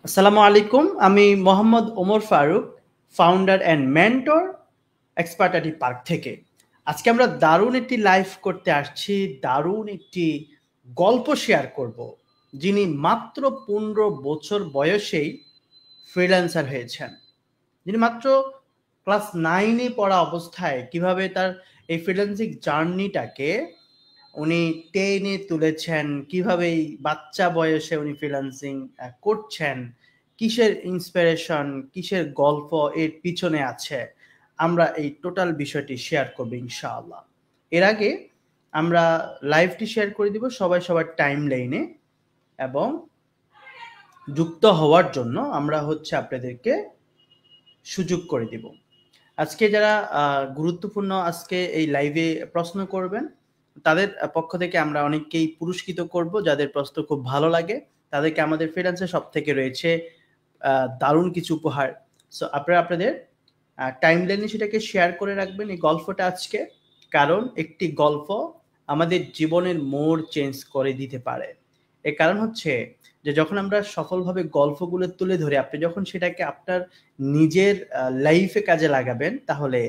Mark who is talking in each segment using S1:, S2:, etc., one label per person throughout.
S1: আসসালামু আলাইকুম। আমি Mohammad Omar Faruk, founder and mentor এক্সপার্টাটি পার্ক থেকে। আজকে আমরা দারুণ একটি লাইভ করতে আসছি, দারুণ একটি গল্প শেয়ার করব। যিনি মাত্র 15 বছর বয়সেই ফ্রিল্যান্সার হয়েছেন, যিনি মাত্র ক্লাস 9-এ পড়া অবস্থায় কিভাবে তার এই ফ্রিল্যান্সিং জার্নিটাকে উনি টেনে তুলেছেন, কিভাবে এই বাচ্চা বয়সে উনি ফ্রিল্যান্সিং করছেন, কিসের ইন্সপিরেশন, কিসের গল্প এর পিছনে আছে, আমরা এই টোটাল বিষয়টি শেয়ার করব ইনশাআল্লাহ। এর আগে আমরা লাইভটি শেয়ার করে দিব সবাই সবার টাইম লাইনে, এবং যুক্ত হওয়ার জন্য আমরা আপনাদেরকে সুযোগ করে দিব। আজকে যারা গুরুত্বপূর্ণ আজকে এই লাইভে প্রশ্ন করবেন, তাদের পক্ষ থেকে আমরা অনেককেই পুরস্কৃত করব। যাদের প্রশ্ন খুব ভালো লাগে তাদেরকে আমাদের ফ্রিল্যান্সে সব থেকে রয়েছে দারুণ কিছু উপহার। সো আপনারা আপনাদের টাইম লাইনে সেটাকে শেয়ার করে রাখবেন এই গল্পটা আজকে, কারণ একটি গল্প আমাদের জীবনের মোড় চেঞ্জ করে দিতে পারে। এর কারণ হচ্ছে যে যখন আমরা সফলভাবে গল্পগুলো তুলে ধরে আপনি যখন সেটাকে আপনার নিজের লাইফে কাজে লাগাবেন, তাহলে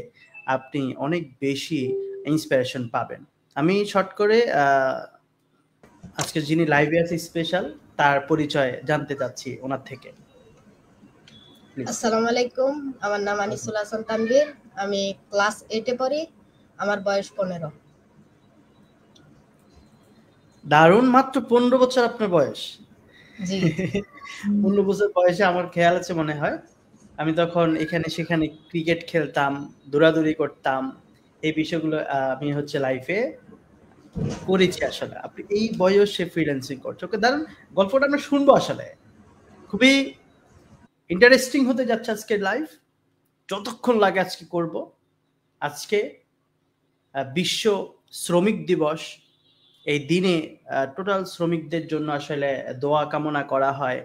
S1: আপনি অনেক বেশি ইন্সপিরেশন পাবেন। আমি শর্ট করে আজকে যিনি লাইভে আছে স্পেশাল, তার পরিচয় জানতে চাচ্ছি ওনার থেকে।
S2: আসসালামু আলাইকুম, আমার নাম আনিসুল হাসান তানভীর। আমি ক্লাস 8-এ পড়ি। আমার বয়স 15।
S1: দারুণ, মাত্র 15 বছর আপনার বয়স?
S2: জি।
S1: 15 বছর বয়সে আমার খেয়াল আছে মনে হয়, আমি তখন এখানে সেখানে ক্রিকেট খেলতাম, দৌড়াদৌড়ি করতাম। এই বিষয়গুলো আমি লাইফে করেছি। আসলে আপনি এই বয়সে ফ্রিল্যান্সিং করছেন, ওকে দারুণ। গল্পটা আমরা শুনবো, আসলে খুবই ইন্টারেস্টিং হতে যাচ্ছে আজকের লাইভ। যতক্ষণ লাগে আজকে করব। আজকে বিশ্ব শ্রমিক দিবস। এই দিনে টোটাল শ্রমিকদের জন্য আসলে দোয়া কামনা করা হয়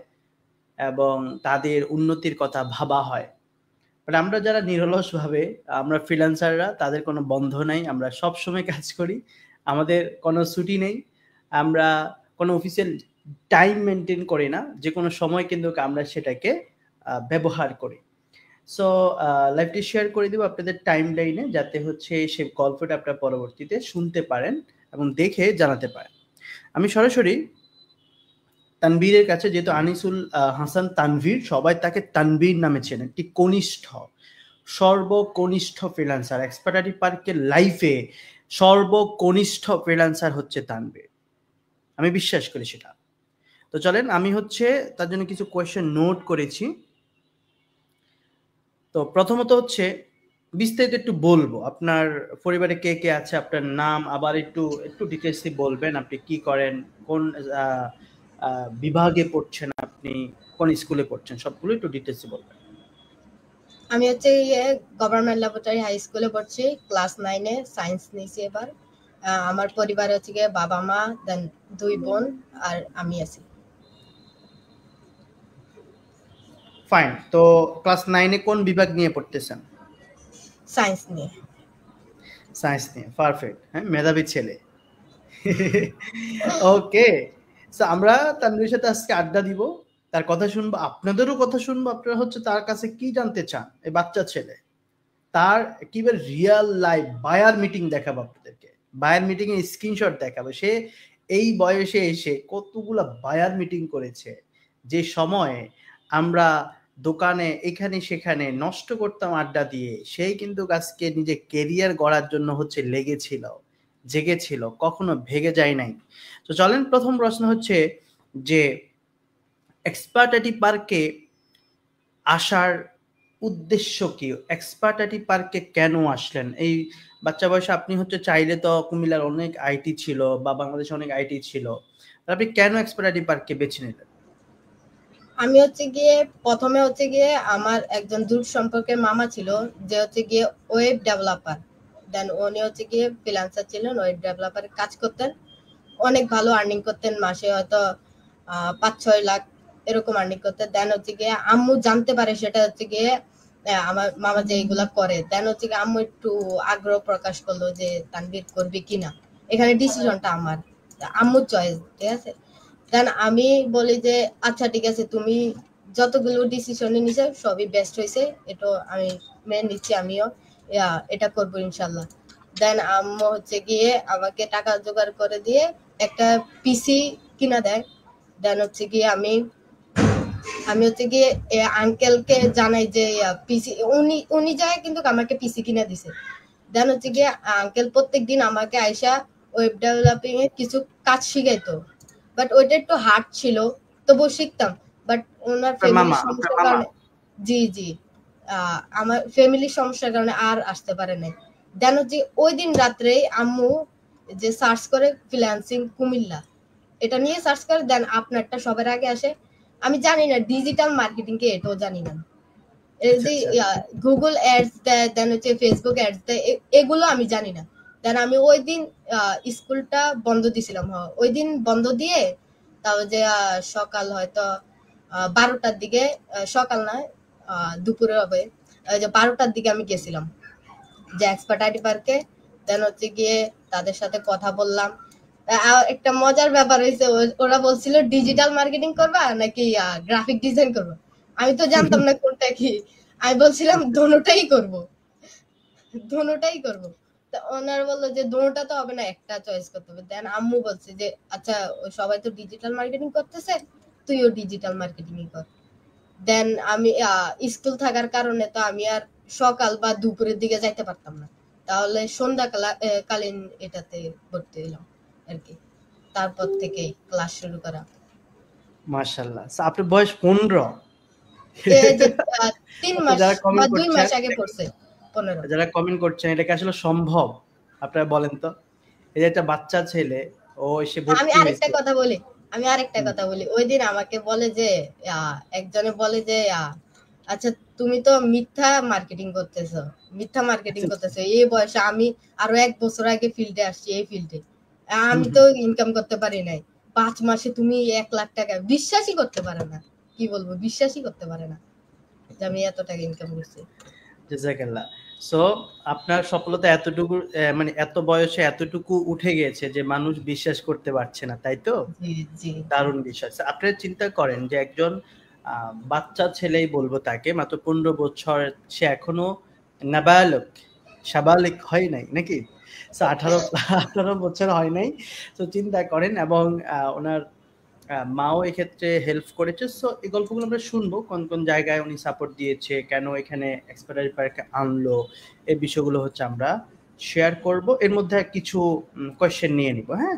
S1: এবং তাদের উন্নতির কথা ভাবা হয়। বাট আমরা যারা নিরলসভাবে, আমরা ফ্রিল্যান্সাররা, তাদের কোনো বন্ধ নাই, আমরা সব সময় কাজ করি, আমাদের কোনো ছুটি নেই, আমরা কোনো অফিসিয়াল টাইম মেনটেন করি না, যে কোনো সময় কিন্তু আমরা সেটাকে ব্যবহার করি। সো লাইভটি শেয়ার করে দিব আপনাদের টাইম লাইনে, যাতে সেই গল্পটা আপনারা পরবর্তীতে শুনতে পারেন এবং দেখে জানাতে পারেন। আমি সরাসরি তানভীরের কাছে, যেহেতু আনিসুল হাসান তানভীর, সবাই তাকে তানভীর নামে চেনে, একটি কনিষ্ঠ, সর্বকনিষ্ঠ ফ্রিল্যান্সার, এক্সপার্টাটি পার্কের লাইফে সর্বকনিষ্ঠ ফ্রিল্যান্সার হচ্ছে তানভীর। আমি বিশ্বাস করি সেটা। তো চলেন, আমি তার জন্য কিছু কোয়েশ্চেন নোট করেছি। তো প্রথমত বিস্তারিত একটু বলবো, আপনার পরিবারে কে কে আছে, আপনার নাম, আবার একটু ডিটেলসে বলবেন আপনি কি করেন, কোন বিভাগে পড়ছেন, আপনি কোন স্কুলে পড়ছেন, সবগুলো একটু ডিটেলসে বলবেন।
S2: আমি গভর্নমেন্ট ল্যাবরেটরি হাই স্কুলে পড়ছি, ক্লাস 9-এ সায়েন্স নিয়েছি এবার। আমার পরিবারে বাবা মা, দেন 2 বোন আর আমি আছি।
S1: ফাইন। তো ক্লাস 9-এ কোন বিভাগ নিয়ে পড়তেছেন?
S2: সায়েন্স নিয়ে।
S1: সায়েন্স নিয়ে, পারফেক্ট। হ্যাঁ, মেধাবী ছেলে। ওকে। সো আমরা তানভীরের সাথে আজকে আড্ডা দিব, তার কথা শুনবো, আপনাদেরও কথা শুনবো। আপনারা তার কাছে কি জানতে চান, এই বাচ্চা ছেলে, তার একেবারে রিয়েল লাইফ বায়ার মিটিং দেখাবো আপনাদেরকে, বায়ার মিটিং এর স্ক্রিনশট দেখাবো। সে এই বয়সে এসে কতগুলা বায়ার মিটিং করেছে, যে সময় আমরা দোকানে এখানে সেখানে নষ্ট করতাম আড্ডা দিয়ে, সেই কিন্তু আজকে নিজে কেরিয়ার গড়ার জন্য লেগেছিল, জেগেছিল, কখনো ভেগে যায় নাই। তো চলেন, প্রথম প্রশ্ন যে এক্সপার্টাটি পার্কে আসার উদ্দেশ্য কি? এক্সপার্টাটি পার্কে কেন আসলেন? এই বাচ্চা বয়সে আপনি চাইলে তো কুমিল্লার অনেক আইটি ছিল বা বাংলাদেশে অনেক আইটি ছিল, আপনি কেন এক্সপার্টাটি পার্ককে বেছে নিলেন?
S2: আমি প্রথমে আমার একজন দূর সম্পর্কের মামা ছিল, যে ওয়েব ডেভেলপার। দেন উনি ফ্রিল্যান্সার ছিলেন, ওয়েব ডেভেলপারে কাজ করতেন, অনেক ভালো আর্নিং করতেন, মাসে হয়তো 5-6 লাখ এরকম আর্নিং করতেন। দেন আম্মু জানতে পারে সেটা আমার মামা যে এগুলা করে। দেন আম্মু একটু আগ্রহ প্রকাশ করলো যে তানভীর করবি কিনা। এখানে ডিসিশনটা আমার, আম্মুর চয়েস, ঠিক আছে। দেন আমি বলি যে আচ্ছা ঠিক আছে, তুমি যতগুলো ডিসিশন নিছে সবই বেস্ট হয়েছে, এটা আমি মেনে নিচ্ছি, আমিও এটা করবো ইনশাল্লাহ। দেন আম্মু হচ্ছে গিয়ে আমাকে টাকা জোগাড় করে দিয়ে একটা পিসি কিনা দেয়। দেন হচ্ছে গিয়ে আমি হচ্ছে গিয়ে আঙ্কেলকে জানাই যে পিসি, উনি যায় কিন্তু আমাকে পিসি কিনা দিছে। দেন হচ্ছে গিয়ে আঙ্কেল প্রত্যেকদিন আমাকে আইসা ওয়েব ডেভেলপিং এর কিছু কাজ শিখাইতো, বাট ওইটা একটু হার্ড ছিল, তবুও শিখতাম। বাট ওনার ফ্যামিলির সমস্যার কারণে, জি জি, আমার ফ্যামিলির সমস্যার কারণে আর আসতে পারে নাই। দেন হচ্ছে ওই দিন রাত্রে আম্মু যে সার্চ করে ফ্রিল্যান্সিং কুমিল্লা, এটা নিয়ে সার্চ করে, দেন আপনারটা সবার আগে আসে। আমি জানি না ডিজিটাল মার্কেটিং কে, এটাও জানি না। গুগল অ্যাডস দেয়, দেন হচ্ছে ফেসবুক অ্যাডস দেয়, এগুলো আমি জানি না। দেন আমি ওই দিন স্কুলটা বন্ধ দিছিলাম, ওই দিন বন্ধ দিয়ে তাও যে সকাল হয়তো 12টার দিকে, সকাল নয় দুপুরে হবে, যে 12টার দিকে আমি গেছিলাম যে এক্সপার্ট আইডি পার্কে। দেন হচ্ছে গিয়ে তাদের সাথে কথা বললাম। একটা মজার ব্যাপার হয়েছে, ওরা বলছিল ডিজিটাল মার্কেটিং করবা নাকি গ্রাফিক ডিজাইন করবা। আমি তো জানতাম না কোনটা কি, আমি বলছিলাম দোনোটাই করব, দোনোটাই করব। তো ওনারা বললো যে দোনোটা তো হবে না, একটা চয়েস করতে হবে। দেন আম্মু বলছে যে আচ্ছা সবাই তো ডিজিটাল মার্কেটিং করতেছে, তুইও ডিজিটাল মার্কেটিং কর। দেন আমি স্কুল থাকার কারণে তো আমি আর সকাল বা দুপুরের দিকে যাইতে পারতাম না, তাহলে সন্ধ্যা কালীন এটাতে ভর্তি হইলাম আর কি। তারপর থেকে ক্লাস শুরু করা।
S1: মাশাআল্লাহ, আপনার বয়স 15?
S2: 3 মাস বা 2 মাস আগে পড়ছে 15।
S1: যারা কমেন্ট করছেন এটা কি আসলে সম্ভব আপনারা বলেন তো? এই যে একটা বাচ্চা ছেলে, ও এসে ভর্তি
S2: আমি আরেকটা কথা বলি, ওই দিন আমাকে বলে যে একজনে বলে যে আচ্ছা তুমি তো মিথ্যা মার্কেটিং করতেছো এই বয়সে। আমি আরো 1 বছর আগে ফিল্ডে আসছি, এই ফিল্ডে আমি তো ইনকাম করতে পারি নাই। 5 মাসে তুমি 1 লাখ টাকা, বিশ্বাসই করতে পারে না, কি বলবো, বিশ্বাসই করতে পারে না যে আমি এত টাকা ইনকাম করছি।
S1: জাযাকাল্লাহ। সো আপনার সফলতা এতটুকু, মানে এত বয়সে এতটুকু উঠে গেছে যে মানুষ বিশ্বাস করতে পারছে না, তাই তো?
S2: জি জি,
S1: দারুণ বিষয়। আপনারা চিন্তা করেন যে একজন বাচ্চা ছেলেই বলবো তাকে, মাত্র 15 বছর, সে এখনো নাবালক, সাবালিক হয় নাই নাকি? সো 18 বছর হয় নাই। তো চিন্তা করেন, এবং ওনার মাও এক্ষেত্রে হেল্প করেছে। সো এই গল্পগুলো আমরা শুনবো, কোন কোন জায়গায় উনি সাপোর্ট দিয়েছে, কেন এখানে এক্সপার্ট পার্কে আনলো, এই বিষয়গুলো হচ্ছে আমরা শেয়ার করব। এর মধ্যে কিছু কোয়েশ্চেন নিয়ে নিব। হ্যাঁ,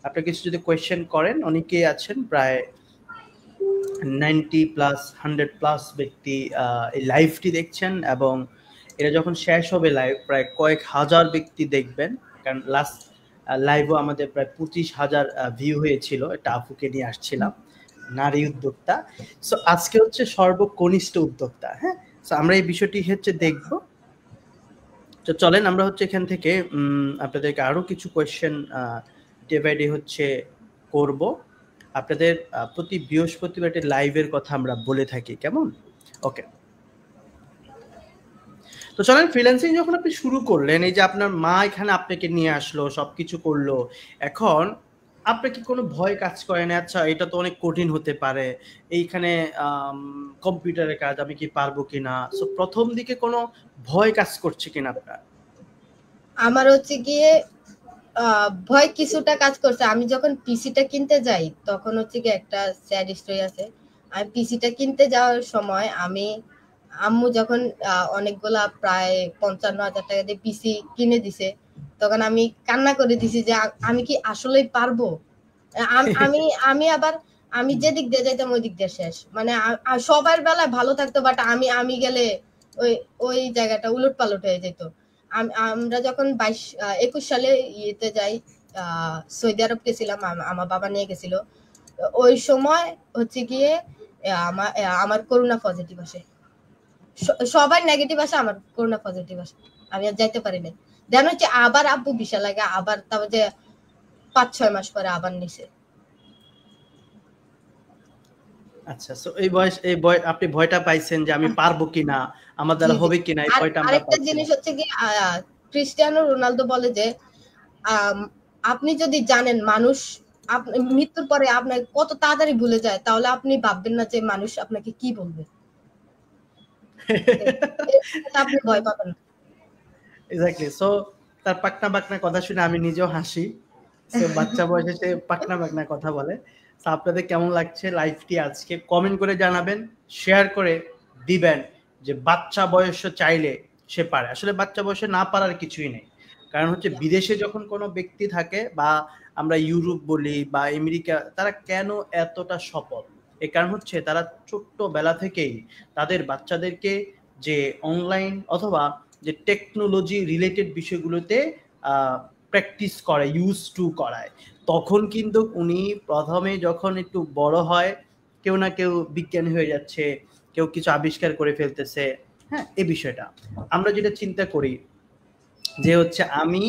S1: আপনারা কিছু যদি কোয়েশ্চেন করেন, অনেকেই আছেন, প্রায় 90+, 100+ ব্যক্তি এই লাইভটি দেখছেন, এবং এটা যখন শেষ হবে লাইভ প্রায় কয়েক হাজার ব্যক্তি দেখবেন, কারণ লাস্ট লাইভও আমাদের প্রায় 25,000 ভিউ হয়েছিল। এটা আফুকে নিয়ে আসছিলাম, নারী উদ্যোক্তা। সো আজকে হচ্ছে সর্বকনিষ্ঠ উদ্যোক্তা। হ্যাঁ, সো আমরা এই বিষয়টি হচ্ছে দেখব। তো চলেন আমরা হচ্ছে এখান থেকে আপনাদেরকে আরো কিছু কোয়েশ্চেন ডে বাই ডে হচ্ছে করব। আপনাদের প্রতি বৃহস্পতিবার লাইভের কথা আমরা বলে থাকি, কেমন? ওকে, তো চলেন, ফ্রিল্যান্সিং যখন আপনি শুরু করলেন, এই যে আপনার মা এখানে আপনাকে নিয়ে আসলো, সবকিছু করলো, এখন আপনার কি কোনো ভয় কাজ করে না? আচ্ছা এটা তো অনেক কঠিন হতে পারে, এইখানে কম্পিউটারের কাজ আমি কি পারবো কিনা? সো প্রথম দিকে কোনো ভয় কাজ করছে কিনা আপনার?
S2: আমার হচ্ছে গিয়ে ভয় কিছুটা কাজ করছে। আমি যখন পিসিটা কিনতে যাই তখন হচ্ছে কি একটা স্যাড স্টোরি আছে। আমি পিসিটা কিনতে যাওয়ার সময় আম্মু যখন অনেকগুলা প্রায় 55,000 টাকা দিয়ে পিসি কিনে দিছে, তখন আমি কান্না করে দিছি যে আমি কি আসলেই পারবো। আমি আমি আবার আমি যে দিক দিয়ে যাইতাম ওই দিক দিয়ে শেষ, মানে সবার বেলায় ভালো থাকতো, বাট আমি গেলে ওই জায়গাটা উলট পালট হয়ে যেত। আমরা যখন 21 সালে ইয়েতে যাই, সৌদি আরব গেছিলাম, আমার বাবা নিয়ে গেছিল। ওই সময় হচ্ছে গিয়ে আমার করোনা পজিটিভ আসে। সবার নেগেটিভ আসে, আমার করোনা পজিটিভ আসে, আমি আর যাইতে পারি না। দেন হচ্ছে আবার আব্বু বিশাল লাগে, আবার তারপর যে 5-6 মাস পরে আবার নিছে।
S1: আচ্ছা, সো এই আপনি ভয়টা পাইছেন যে আমি পারবো কিনা, আমার দ্বারা হবে কিনা, এই ভয়টা আমরা
S2: আরেকটা জিনিস হচ্ছে কি, ক্রিস্টিয়ানো রোনালদো বলে যে আপনি যদি জানেন মানুষ মৃত্যুর পরে আপনাকে কত তাড়াতাড়ি ভুলে যায়, তাহলে আপনি ভাববেন না যে মানুষ আপনাকে কি বলবে। আপনি ভয় পাবেন না।
S1: এক্স্যাক্টলি। সো তার পাকনা বাকনা কথা শুনে আমি নিজেও হাসি। সো বাচ্চা বয়সে সে পাকনা বাকনা কথা বলে। সো আপনাদের কেমন লাগছে লাইভটি আজকে কমেন্ট করে জানাবেন, শেয়ার করে দিবেন যে বাচ্চা বয়সে চাইলে সে পারে। আসলে বাচ্চা বয়সে না পারার কিছুই নেই। কারণ হচ্ছে বিদেশে যখন কোনো ব্যক্তি থাকে বা আমরা ইউরোপ বলি বা আমেরিকা, তারা কেন এতটা সফল? এর কারণ হচ্ছে তারা ছোট্টবেলা থেকেই তাদের বাচ্চাদেরকে যে অনলাইন অথবা যে টেকনোলজি রিলেটেড বিষয়গুলোতে প্র্যাকটিস করে, ইউজ টু করায়। তখন কিন্তু উনি প্রথমে যখন একটু বড় হয়, কেউ না কেউ বিজ্ঞানী হয়ে যাচ্ছে, কেউ কিছু আবিষ্কার করে ফেলতেছে। হ্যাঁ, এই বিষয়টা আমরা যেটা চিন্তা করি যে হচ্ছে আমি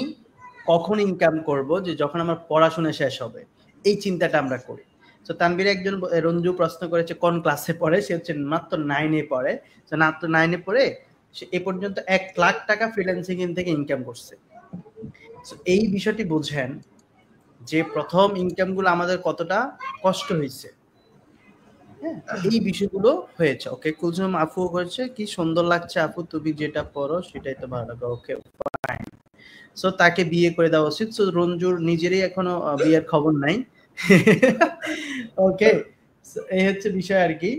S1: কখন ইনকাম করব, যে যখন আমার পড়াশোনা শেষ হবে, এই চিন্তাটা আমরা করি। তো তানভীর একজন রঞ্জু প্রশ্ন করেছে কোন ক্লাসে পড়ে, সে হচ্ছে মাত্র 9-এ পড়ে। তো মাত্র 9-এ পড়ে সে এ পর্যন্ত 1 লাখ টাকা ফ্রিল্যান্সিং থেকে ইনকাম করছে। তো এই বিষয়টি বুঝেন যে প্রথম ইনকামগুলো আমাদের কতটা কষ্ট হয়েছে। হ্যাঁ, এই বিষয়গুলো হয়েছে। ওকে, কুলসুম আপু হয়েছে কি সুন্দর লাগছে আপু, তুমি যেটা পড়ো সেটাই তো ভালো লাগে। Okay fine. সো তাকে বিয়ে করে দেওয়া উচিত। সো রঞ্জুর নিজেরই এখনো বিয়ের খবর নাই। ওকে, এই হচ্ছে বিষয় আর কি।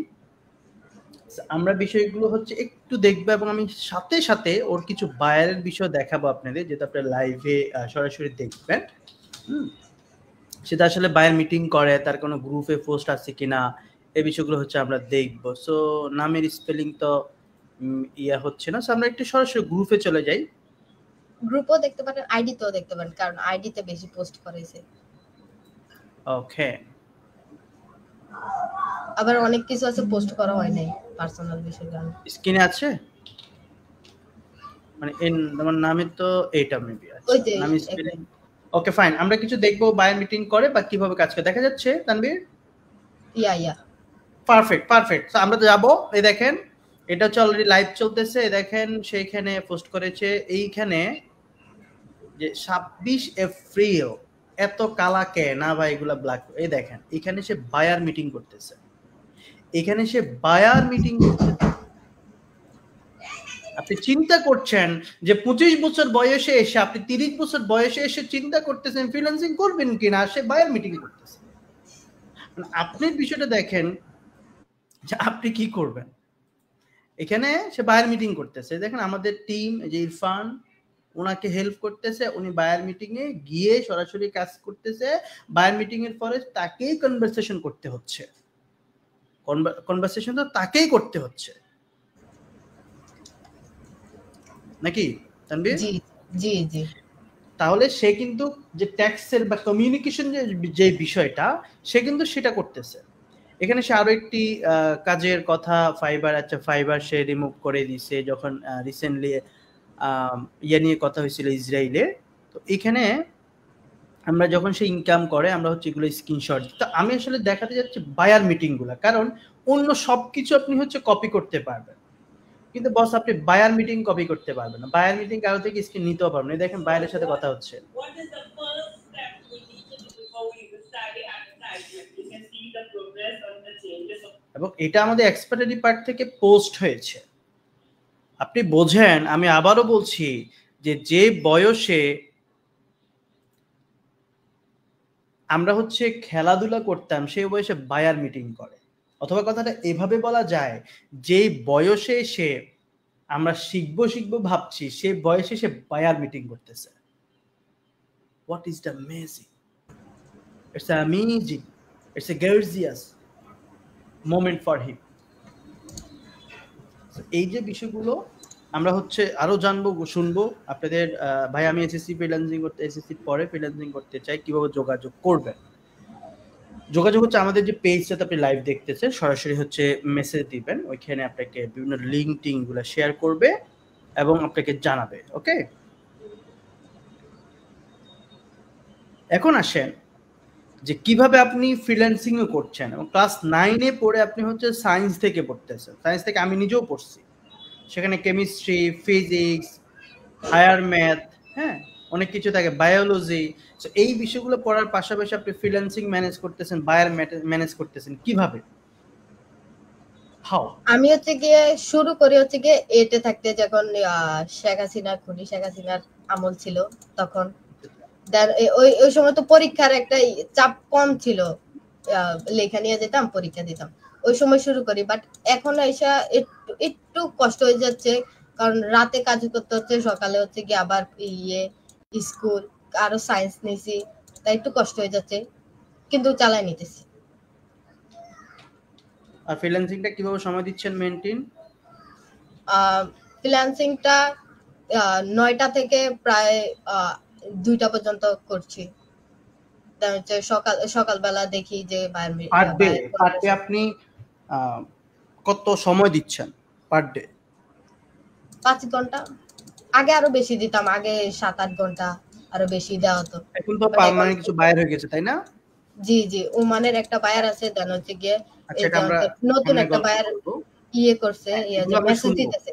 S1: আমরা বিষয়গুলো হচ্ছে একটু দেখবো এবং আমি সাথে সাথে ওর কিছু বায়ারের বিষয় দেখাবো আপনাদের, যেটা আপনার লাইভে সরাসরি দেখবেন। সেটা আসলে বায়ার মিটিং করে, তার কোনো গ্রুপে পোস্ট আছে কিনা, এই বিষয়গুলো হচ্ছে আমরা দেখবো। সো নামের স্পেলিং তো ইয়া হচ্ছে না, সো আমরা একটু সরাসরি গ্রুপে চলে যাই।
S2: গ্রুপও দেখতে পারেন, আইডিতেও দেখতে পারেন, কারণ আইডিতে বেশি পোস্ট করেছে।
S1: ওকে,
S2: আবার অনেক কিছু আছে পোস্ট করা হয় নাই, পার্সোনাল বিষয়গুলো
S1: স্ক্রিনে আছে, মানে তোমার নামে তো এইটা মেবি আছে,
S2: ওই যে
S1: নাম স্পেলিং। ওকে ফাইন, আমরা কিছু দেখবো বায়ার মিটিং করে বা কিভাবে কাজ করে। দেখা যাচ্ছে তানভীর?
S2: ইয়া
S1: পারফেক্ট পারফেক্ট। তো আমরা তো যাবো। এই দেখেন, এটা হচ্ছে অলরেডি লাইভ চলতেছে। দেখেন সেইখানে পোস্ট করেছে এইখানে যে 26 এপ্রিল। এত কালাকে না ভাই, এগুলা ব্ল্যাক। এই দেখেন এখানে সে বায়ার মিটিং করতেছে, এখানে সে বায়ার মিটিং করতেছে। আপনি চিন্তা করছেন যে 25 বছর বয়সে এসে, আপনি 30 বছর বয়সে এসে চিন্তা করতেছেন ফ্রিল্যান্সিং করবেন কিনা, সে বায়ার মিটিং করতেছে। আপনি বিষয়টা দেখেন যে আপনি কি করবেন। এখানে সে বায়ার মিটিং করতেছে। দেখেন আমাদের টিম যে ইরফান ওনাকে হেল্প করতেছে, উনি বায়ার মিটিং এ গিয়ে সরাসরি কাজ করতেছে। বায়ার মিটিং এর পরে তাকেই কনভারসেশন করতে হচ্ছে, কনভারসেশন তো তাকেই করতে হচ্ছে নাকি তানভীর?
S2: জি জি জি।
S1: তাহলে সে কিন্তু যে ট্যাক্সের বা কমিউনিকেশন যে বিষয়টা, সে কিন্তু সেটা করতেছে। এখানে সে আরো একটি কাজের কথা, ফাইবার, আচ্ছা ফাইবার সে রিমুভ করে দিছে যখন রিসেন্টলি ইয়ে নিয়ে কথা হয়েছিল ইসরায়েলে। তো এখানে আমরা যখন সে ইনকাম করে আমরা হচ্ছে এগুলো স্ক্রিনশট। তো আমি আসলে দেখাতে যাচ্ছি বায়ার মিটিং গুলা, কারণ অন্য সবকিছু আপনি হচ্ছে কপি করতে পারবেন, কিন্তু বস আপনি বায়ার মিটিং কপি করতে পারবেন না। বায়ার মিটিং কারো থেকে স্ক্রিন নিতেও পারবেন না। দেখেন বায়ারের সাথে কথা হচ্ছে। এবং এটা আমাদের এক্সপার্টারি পার্ট থেকে পোস্ট হয়েছে। আপনি বোঝেন, আমি আবারও বলছি যে বয়সে আমরা হচ্ছে খেলাধুলা করতাম, সেই বয়সে বায়ার মিটিং করে। অথবা কথাটা এভাবে বলা যায়, যে বয়সে সে আমরা শিখবো ভাবছি, সে বয়সে সে বায়ার মিটিং করতেছে। What is the amazing, it's amazing, it's a gorgeous moment for him. এই যে বিষয়গুলো আমরা হচ্ছে আরো জানবো, শুনবো আপনাদের। ভাই আমি এসএসসি ফ্রিল্যান্সিং করতে, এসএসসি পরে ফ্রিল্যান্সিং করতে চাই, কিভাবে যোগাযোগ করবেন? যোগাযোগ হচ্ছে আমাদের যে পেজটাতে আপনি লাইভ দেখতেছেন, সরাসরি হচ্ছে মেসেজ দিবেন, ওইখানে আপনাকে বিভিন্ন লিঙ্ক টিঙ্ক গুলো শেয়ার করবে এবং আপনাকে জানাবে। ওকে, এখন আসেন যে কিভাবে আপনি ফ্রিল্যান্সিং করছেন। এবং ক্লাস 9-এ পড়ে আপনি হচ্ছে সায়েন্স থেকে পড়তেছেন। সায়েন্স থেকে আমি নিজেও পড়ছি, সেখানে কেমিস্ট্রি, ফিজিক্স, হায়ার ম্যাথ, হ্যাঁ অনেক কিছু থাকে, বায়োলজি। সো এই বিষয়গুলো পড়ার পাশাপাশি আপনি ফ্রিল্যান্সিং ম্যানেজ করতেছেন, বায়ার ম্যানেজ করতেছেন কিভাবে, হাউ?
S2: আমি হচ্ছে গিয়ে শুরু করি হচ্ছে গিয়ে এতে থাকতে, যখন শেখ হাসিনার খুনি শেখ হাসিনার আমল ছিল তখন। ওই ওই সময় তো পরীক্ষার একটা চাপ কম ছিল, লেখা নিয়ে যেতাম, পরীক্ষা দিতাম, ওই সময় শুরু করি। বাট এখন এসে একটু একটু কষ্ট হয়ে যাচ্ছে, কারণ রাতে কাজ করতে হচ্ছে, সকালে হচ্ছে গিয়ে আবার স্কুল, আরো সায়েন্স নিয়েছি, তাই একটু কষ্ট হয়ে যাচ্ছে, কিন্তু চালাই নিতেছি।
S1: আর ফ্রিল্যান্সিংটা কিভাবে সময় দিচ্ছেন মেইনটেইন?
S2: ফ্রিল্যান্সিংটা 9টা থেকে প্রায় 2টা পর্যন্ত করছি। সকালবেলা দেখি যে
S1: পার ডে আপনি কত সময় দিচ্ছেন পার ডে?
S2: 5 ঘন্টা। আগে আরো বেশি দিতাম, আগে 7-8 ঘন্টা আরো বেশি দেওয়া হতো।
S1: এখন তো পার্মানেন্ট কিছু বায়ার হয়ে গেছে, তাই না?
S2: জি জি, ওমানের একটা বায়ার আছে, দেন হচ্ছে গিয়ে
S1: আচ্ছা,
S2: এই
S1: এটা
S2: যে
S1: আমরা
S2: নতুন একটা
S1: গল্প
S2: বায়ার
S1: করবো।
S2: করছে,
S1: এগুলো
S2: যে
S1: আমরা
S2: মেসেজ
S1: শুনবো,
S2: দিতেছে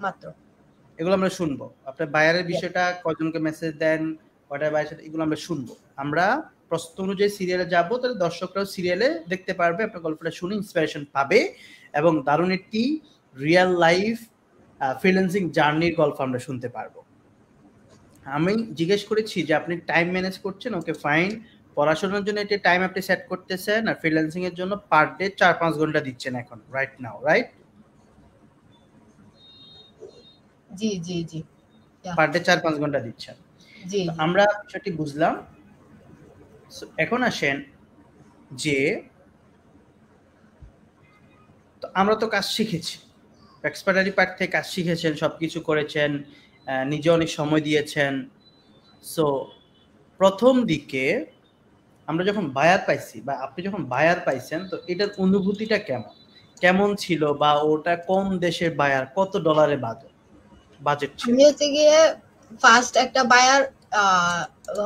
S2: মাত্র।
S1: এগুলো আমরা শুনবো। আপনার বায়ারের বিষয়টা, কয়জনকে মেসেজ দেন, কয়টা বায়ার সাথে, এগুলো আমরা শুনবো। আমরা প্রস্তুত অনুযায়ী সিরিয়ালে যাব, তাহলে দর্শকরাও সিরিয়ালে দেখতে পারবে, আপনার গল্পটা শুনে ইন্সপিরেশন পাবে, এবং দারুণ একটি রিয়েল লাইফ ফ্রিল্যান্সিং জার্নির গল্প আমরা শুনতে পারবো। আমি জিজ্ঞেস করেছি যে আপনি টাইম ম্যানেজ করছেন, ওকে ফাইন। পড়াশোনার জন্য একটা টাইম আপনি সেট করতেছেন, আর ফ্রিল্যান্সিং এর জন্য পার ডে 4-5 ঘন্টা দিচ্ছেন এখন, রাইট নাও, রাইট?
S2: জি জি জি,
S1: পার ডে 4-5 ঘন্টা দিচ্ছেন।
S2: জি
S1: তো
S2: জি।
S1: আমরা বিষয়টি বুঝলাম। এখন আসেন যে, তো আমরা তো কাজ শিখেছি, এক্সপার্টারি পার্ট থেকে কাজ শিখেছেন, সবকিছু করেছেন, নিজে অনেক সময় দিয়েছেন। সো প্রথম দিকে আমরা যখন বায়ার পাইছি, বা আপনি যখন বায়ার পাইছেন, তো এটার অনুভূতিটা কেমন ছিল, বা ওটা কোন দেশের বায়ার, কত ডলারে বাজেট ছিল?
S2: আমি হচ্ছে গিয়ে ফার্স্ট একটা বায়ার,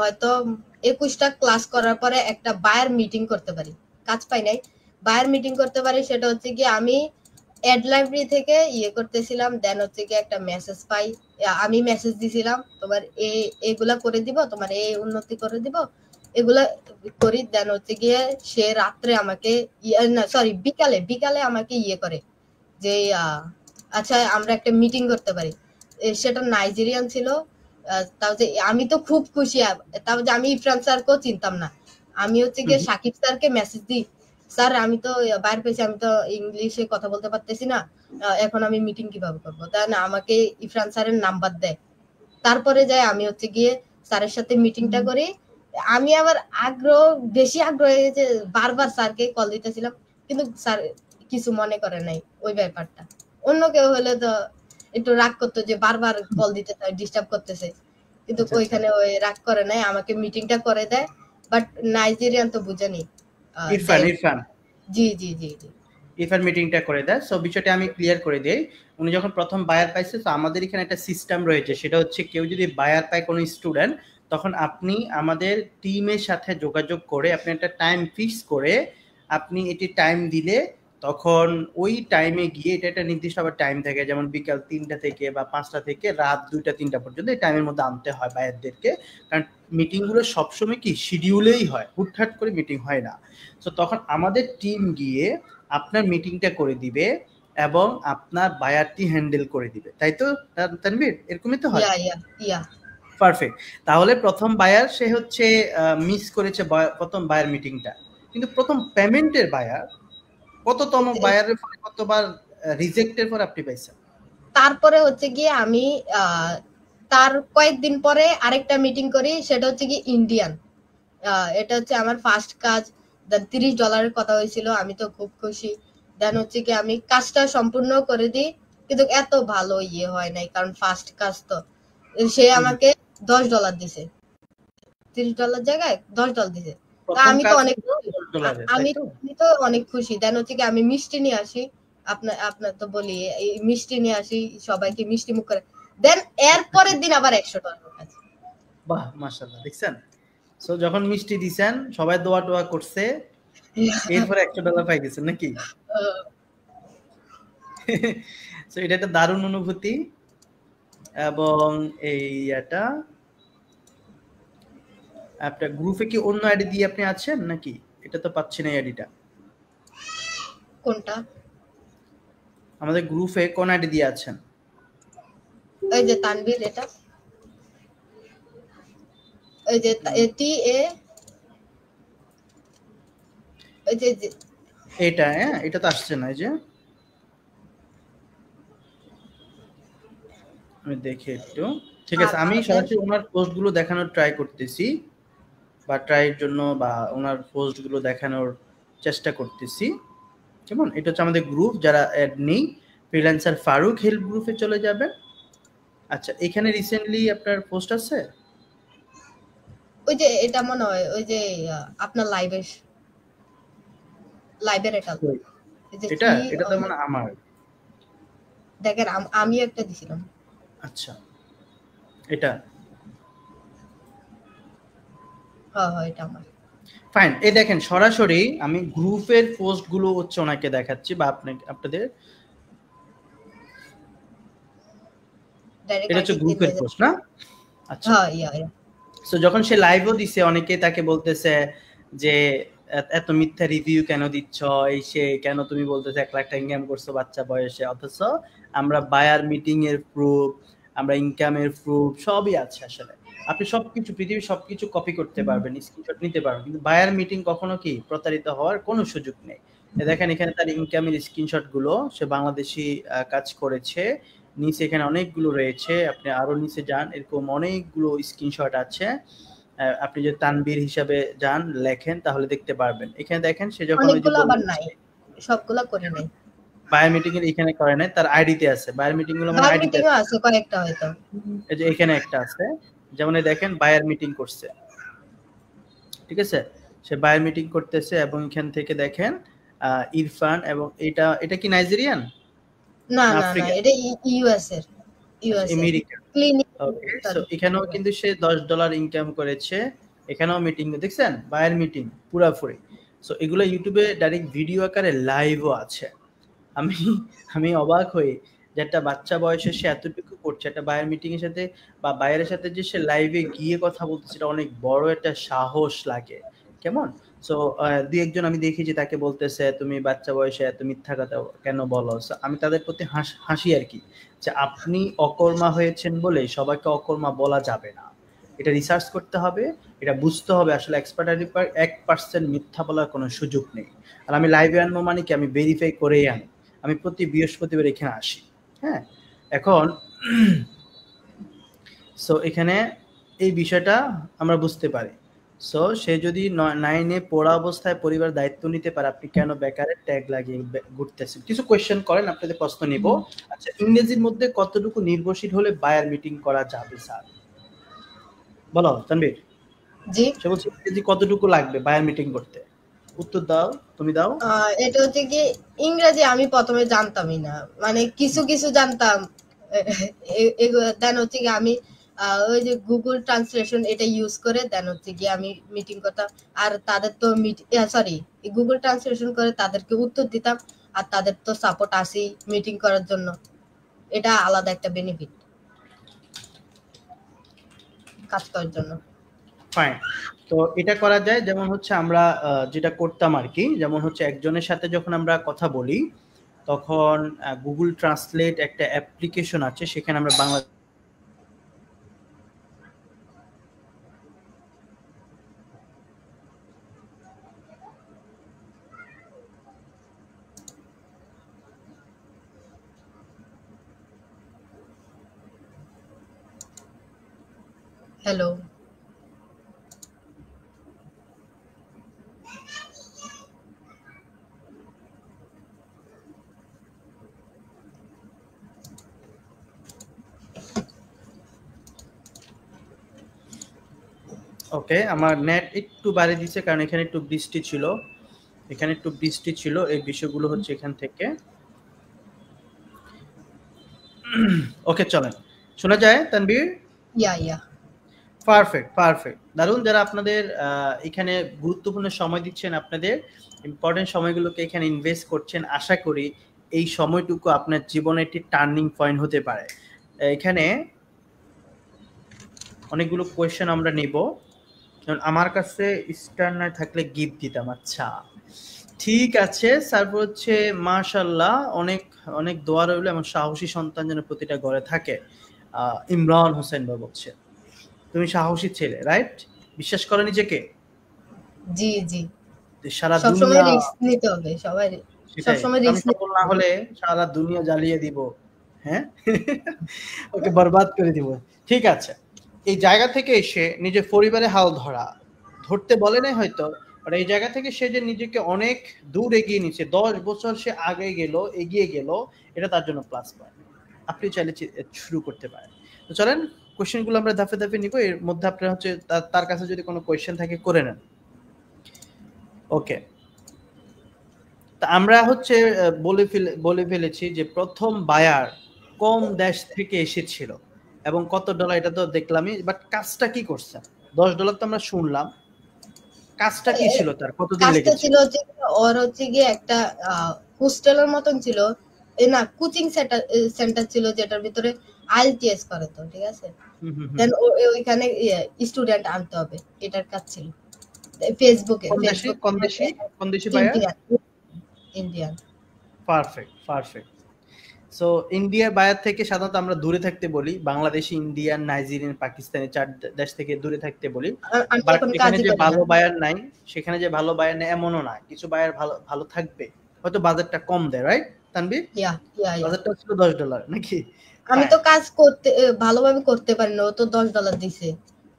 S2: হয়তো 21টা ক্লাস করার পরে একটা বায়ার মিটিং করতে পারি, কাজ পাই নাই, বায়ার মিটিং করতে পারি। সেটা হচ্ছে গিয়ে আমি অ্যাড লাইব্রেরি থেকে করতেছিলাম, দেন হচ্ছে গিয়ে একটা মেসেজ পাই, আমি মেসেজ দিছিলাম তোমার এগুলা করে দিব, তোমার এই উন্নতি করে দিব, এগুলা করি। দেন হচ্ছে গিয়ে সে রাত্রে আমাকে না সরি বিকালে বিকালে আমাকে করে যে আচ্ছা আমরা একটা মিটিং করতে পারি। সেটা নাইজেরিয়ান ছিল। তাও যে আমি তো খুব খুশি, তাও যে আমি ইরফান স্যারকেও চিনতাম না, আমি হচ্ছে গিয়ে সাকিব স্যারকে মেসেজ দিই, স্যার আমি তো বাইরে পেয়েছি, আমি তো ইংলিশে কথা বলতে পারতেছি না, এখন আমি মিটিং কিভাবে করবো, তাই না আমাকে ইরফান স্যারের নাম্বার দেয়। তারপরে যাই আমি হচ্ছে গিয়ে স্যারের সাথে মিটিংটা করি। আমি আবার বেশি আগ্রহ হয়ে গেছে, বারবার স্যারকে কল দিতেছিলাম, কিন্তু স্যার কিছু মনে করে নাই ওই ব্যাপারটা। অন্য কেউ হলে তো একটু রাগ করতো যে বারবার কল দিতে ডিস্টার্ব করতেছে, কিন্তু ওইখানে ওই রাগ করে নাই, আমাকে মিটিংটা করে দেয়। বাট নাইজেরিয়ান তো বুঝেনি।
S1: ইরফান
S2: জি জি জি জি,
S1: ইরফান মিটিংটা করে দেয়। সো বিষয়টা আমি ক্লিয়ার করে দিই। উনি যখন প্রথম বায়ার পাইছে, তো আমাদের এখানে একটা সিস্টেম রয়েছে, সেটা হচ্ছে কেউ যদি বায়ার পায় কোনো স্টুডেন্ট, তখন আপনি আমাদের টিমের সাথে যোগাযোগ করে আপনি একটা টাইম ফিক্স করে আপনি এটি টাইম দিলে, তখন ওই টাইমে গিয়ে, এটা একটা নির্দিষ্ট আবার টাইম থাকে, যেমন বিকাল 3টা থেকে বা 5টা থেকে রাত 2টা-3টা পর্যন্ত, এই টাইমের মধ্যে আনতে হয় বায়ারদেরকে। কারণ মিটিংগুলো সবসময় কি শিডিউলেই হয়, হুটহাট করে মিটিং হয় না। তো তখন আমাদের টিম গিয়ে আপনার মিটিংটা করে দিবে এবং আপনার বায়ারটি হ্যান্ডেল করে দিবে, তাই তো তানভীর? এরকমই তো হয়।
S2: ইয়া
S1: পারফেক্ট। তাহলে প্রথম বায়ার সে হচ্ছে মিস করেছে প্রথম বায়ার মিটিংটা, কিন্তু প্রথম পেমেন্টের বায়ার কততম বায়ারের ফলে কতবার রিজেক্টের পর আপনি পাইছেন?
S2: তারপরে হচ্ছে গিয়ে আমি তার কয়েকদিন পরে আরেকটা মিটিং করি, সেটা হচ্ছে কি ইন্ডিয়ান। এটা হচ্ছে আমার ফার্স্ট কাজ। দেন $30 কথা হয়েছিল, আমি তো খুব খুশি। দেন হচ্ছে কি আমি কাজটা সম্পূর্ণ করে দিই, কিন্তু এত ভালো হয় নাই, কারণ ফার্স্ট কাজ তো। সে আমাকে $10 দিছে, $30 জায়গায় $10 দিছে।
S1: প্রথম
S2: আমি তো
S1: কাজ
S2: অনেক
S1: $10, তাই
S2: আমি
S1: তো?
S2: আমি তো অনেক খুশি। দেন হচ্ছে কি আমি মিষ্টি নিয়ে আসি, আপনার তো বলি এই মিষ্টি নিয়ে আসি, সবাইকে মিষ্টি মুখ করে। দেন এর পরের দিন আবার $100 কাজ।
S1: বাহ, মাশাআল্লাহ, দেখছেন? সো যখন মিষ্টি দিছেন, সবাই দোয়া টোয়া করছে, এরপরে $100 পাই গেছেন নাকি? সো এটা একটা দারুণ অনুভূতি। এবং এই এটা আপনার গ্রুপে কি অন্য আইডি দিয়ে আপনি আছেন নাকি? এটা তো পাচ্ছি না আইডিটা।
S2: কোনটা?
S1: আমাদের গ্রুপে কোন আইডি দিয়ে আছেন?
S2: এই যে তানভীর, এটা এই যে টি এ, এই যে
S1: এটা, হ্যাঁ এটা তো আসছে না। এই যে আমি দেখি একটু, ঠিক আছে আমি সরাসরি ওনার পোস্টগুলো দেখানোর ট্রাই করতেছি, বা ট্রাইয়ের জন্য বা ওনার পোস্টগুলো দেখানোর চেষ্টা করতেছি। কেমন? এটা হচ্ছে আমাদের গ্রুপ, যারা অ্যাড নেই ফ্রিল্যান্সার ফারুক হেল্প গ্রুপে চলে যাবেন। আচ্ছা, এখানে রিসেন্টলি আপনার পোস্ট আছে?
S2: ওই যে এটা মনে হয় ওই যে আপনার লাইভের এটা
S1: এটা এটা তো মানে আমার
S2: দেখেন, আমি একটা দিছিলাম।
S1: আচ্ছা, এটা
S2: হ্যাঁ হ্যাঁ, এটা আমার।
S1: ফাইন। এই দেখেন সরাসরি আমি গ্রুপের পোস্টগুলো হচ্ছে ওনাকে দেখাচ্ছি, বা আপনাদের এটা হচ্ছে গ্রুপের পোস্ট না? আচ্ছা,
S2: হ্যাঁ ইয়া।
S1: সো যখন সে লাইভও দিছে, অনেকে তাকে বলতেছে যে এত মিথ্যা রিভিউ কেন দিচ্ছ, এই সে কেন তুমি বলতেছে 1 লাখ টাকা ইনকাম করছো বাচ্চা বয়সে, অথচ আমরা বায়ার মিটিং এর প্রুফ, আমরা ইনকামের প্রুফ সবই আছে। আসলে আপনি সবকিছু, পৃথিবীর সবকিছু কপি করতে পারবেন, স্ক্রিনশট নিতে পারবেন, কিন্তু বায়ার মিটিং কখনো কি প্রতারিত হওয়ার কোনো সুযোগ নেই। দেখেন এখানে তার ইনকামের স্ক্রিনশট গুলো, সে বাংলাদেশি কাজ করেছে, নিচে এখানে অনেকগুলো রয়েছে, আপনি আরো নিচে যান, এরকম অনেকগুলো স্ক্রিনশট আছে। আপনি যদি তানবীর হিসাবে যান, লেখেন, তাহলে দেখতে পারবেন। এখানে দেখেন সে যখন ওই যে
S2: আবার নাই, সবগুলা করে নাই,
S1: বায়ার মিটিং এর এখানে করে নাই, তার আইডিতে আছে। বায়ার মিটিং গুলো মানে আইডিতে
S2: আছে কয়েকটা হয়তো।
S1: এই যে এখানে একটা আছে, যেমন দেখেন বায়ার মিটিং করছে, ঠিক আছে, সে বায়ার মিটিং করতেছে, এবং এখান থেকে দেখেন ইরফান, এবং এটা এটা কি নাইজেরিয়ান?
S2: না না না, এটা ইউএস এর,
S1: আমেরিকা। ওকে, সো এখানেও কিন্তু সে $10 ইনকাম করেছে। এখানেও মিটিং দেখছেন, বায়ার মিটিং পুরাপুরি। সো এগুলো ইউটিউবে ডাইরেক্ট ভিডিও আকারে লাইভও আছে। আমি আমি অবাক হই যে একটা বাচ্চা বয়সে সে এতটুকু করছে, একটা বায়ার মিটিং এর সাথে বা বায়ারের সাথে যে সে লাইভে গিয়ে কথা বলতেছে, এটা অনেক বড় একটা সাহস লাগে। কেমন? সো দুই একজন আমি দেখি যে তাকে বলতেছে তুমি বাচ্চা বয়সে এত মিথ্যা কথা কেন বলো। আমি তাদের প্রতি হাসি আর কি, যে আপনি অকর্মা হয়েছেন বলে সবাইকে অকর্মা বলা যাবে না, এটা রিসার্চ করতে হবে, এটা বুঝতে হবে। আসলে এক্সপার্টারি 1% মিথ্যা বলার কোনো সুযোগ নেই। আর আমি লাইভে আনবো মানে কি, আমি ভেরিফাই করেই আনি। আমি প্রতি বৃহস্পতিবার এখানে আসি। হ্যাঁ, এখন সো এখানে এই বিষয়টা আমরা বুঝতে পারি। সো সে যদি 9-এ পড়া অবস্থায় পরিবার দায়িত্ব নিতে পারে, আপনি কেন বেকারের ট্যাগ লাগিয়ে ঘুরতেছেন? কিছু কোয়েশ্চেন করেন, আপনাদের প্রশ্ন নিব। আচ্ছা, ইংরেজির মধ্যে কতটুকু নির্ভরশীল হলে বায়ার মিটিং করা যাবে স্যার? বলো তানভীর।
S2: জি,
S1: সে বলছে ইংরেজি কতটুকু লাগবে বায়ার মিটিং করতে? উত্তর দাও, তুমি দাও।
S2: এটা হচ্ছে কি, ইংরেজি আমি প্রথমে জানতামই না, মানে কিছু কিছু জানতাম, দেন হচ্ছে কি আমি ওই যে গুগল ট্রান্সলেশন এটা ইউজ করে দেন হচ্ছে কি আমি মিটিং করতাম। আর তাদের তো সরি, গুগল ট্রান্সলেশন করে তাদেরকে উত্তর দিতাম, আর তাদের তো সাপোর্ট আসেই মিটিং করার জন্য, এটা আলাদা একটা বেনিফিট কাজ করার জন্য।
S1: ফাইন। তো এটা করা যায়, যেমন হচ্ছে আমরা যেটা করতাম আর কি, যেমন হচ্ছে একজনের সাথে যখন আমরা কথা বলি, তখন গুগল ট্রান্সলেট একটা অ্যাপ্লিকেশন আছে, সেখানে আমরা বাংলা
S2: হ্যালো,
S1: ওকে, আমার নেট একটু বাড়িয়ে দিচ্ছে, কারণ এখানে একটু বৃষ্টি ছিল, এই বিষয়গুলো হচ্ছে এখান থেকে। ওকে, চলেন, শোনা যায় তানবীর?
S2: ইয়া
S1: পারফেক্ট, দারুন। যারা আপনাদের এখানে গুরুত্বপূর্ণ সময় দিচ্ছেন, আপনাদের ইম্পর্টেন্ট সময়গুলোকে এখানে ইনভেস্ট করছেন, আশা করি এই সময়টুকু আপনার জীবনে একটি টার্নিং পয়েন্ট হতে পারে। এখানে অনেকগুলো কোয়েশ্চেন আমরা নিব। যেমন আমার কাছে স্টার না থাকলে গিফট দিতাম। আচ্ছা ঠিক আছে, তারপর হচ্ছে মাশাল্লাহ, অনেক অনেক দোয়া রইল এবং সাহসী সন্তান যেন প্রতিটা ঘরে থাকে। ইমরান হোসেন ভাই বলছে তুমি সাহসী ছেলে, রাইট? বিশ্বাস করো নিজেকে।
S2: জি জি,
S1: সারা
S2: সবসময়
S1: দুনিয়া,
S2: রিস্ক নিতে হবে সবাই,
S1: সেটাই,
S2: সবসময়
S1: আমি
S2: রিস্ক নিতে
S1: সফল না
S2: হবে।
S1: হলে সারা দুনিয়া জ্বালিয়ে দিব। হ্যাঁ ওকে বরবাদ করে দিব। ঠিক আছে, এই জায়গা থেকে এসে নিজের পরিবারে হাল ধরতে বলে নাই হয়তো, বাট এই জায়গা থেকে সে যে নিজেকে অনেক দূর এগিয়ে নিচ্ছে, 10 বছর সে আগে এগিয়ে গেল, এটা তার জন্য প্লাস পয়েন্ট। আপনি চাইলে শুরু করতে পারেন। তো চলেন কোয়েশ্চেন গুলো আমরা ধাপে ধাপে নিব, এর মধ্যে আপনার হচ্ছে তার কাছে যদি কোনো কোয়েশ্চেন থাকে করে নেন। ওকে, তা আমরা হচ্ছে বলে ফেলেছি যে প্রথম বায়ার কোন দেশ থেকে এসেছিল এবং কত ডলার, এটা তো দেখলামই, বাট কাজটা কি করছে? $10 তো আমরা শুনলাম, কাজটা কি ছিল, তার কতদিন
S2: কাজটা
S1: লেগেছিল?
S2: ছিল হচ্ছে ওর হচ্ছে গিয়ে একটা হোস্টেলের মতন ছিল, না কোচিং সেন্টার ছিল যেটার ভিতরে আইএলটিএস করে, তো ঠিক আছে।
S1: হুম হুম হুম।
S2: দেন ওইখানে স্টুডেন্ট আনতে হবে, এটার কাজ ছিল। ফেসবুকে
S1: কোন দেশি
S2: ফেসবুক
S1: কোন দেশি কোন দেশি buyer?
S2: Indian, Indian.
S1: Perfect perfect. So ইন্ডিয়ার বায়ার থেকে সাধারণত আমরা দূরে থাকতে বলি, বাংলাদেশি, ইন্ডিয়ান, নাইজেরিয়ান, পাকিস্তানি 4 দেশ থেকে দূরে থাকতে বলি।
S2: আমি
S1: বাট
S2: এখন
S1: এখানে
S2: কাজই
S1: যে
S2: করি না।
S1: ভালো বায়ার নাই, সেখানে যে ভালো বায়ার নেই এমনও না, কিছু বায়ার ভালো ভালো থাকবে, হয়তো বাজেটটা কম দেয়, রাইট তানভীর?
S2: ইয়া ইয়া ইয়া
S1: বাজেটটা ছিল $10 নাকি?
S2: আমি
S1: ফাইন,
S2: তো কাজ করতে ভালোভাবে করতে পারি না, ও তো $10 দিছে।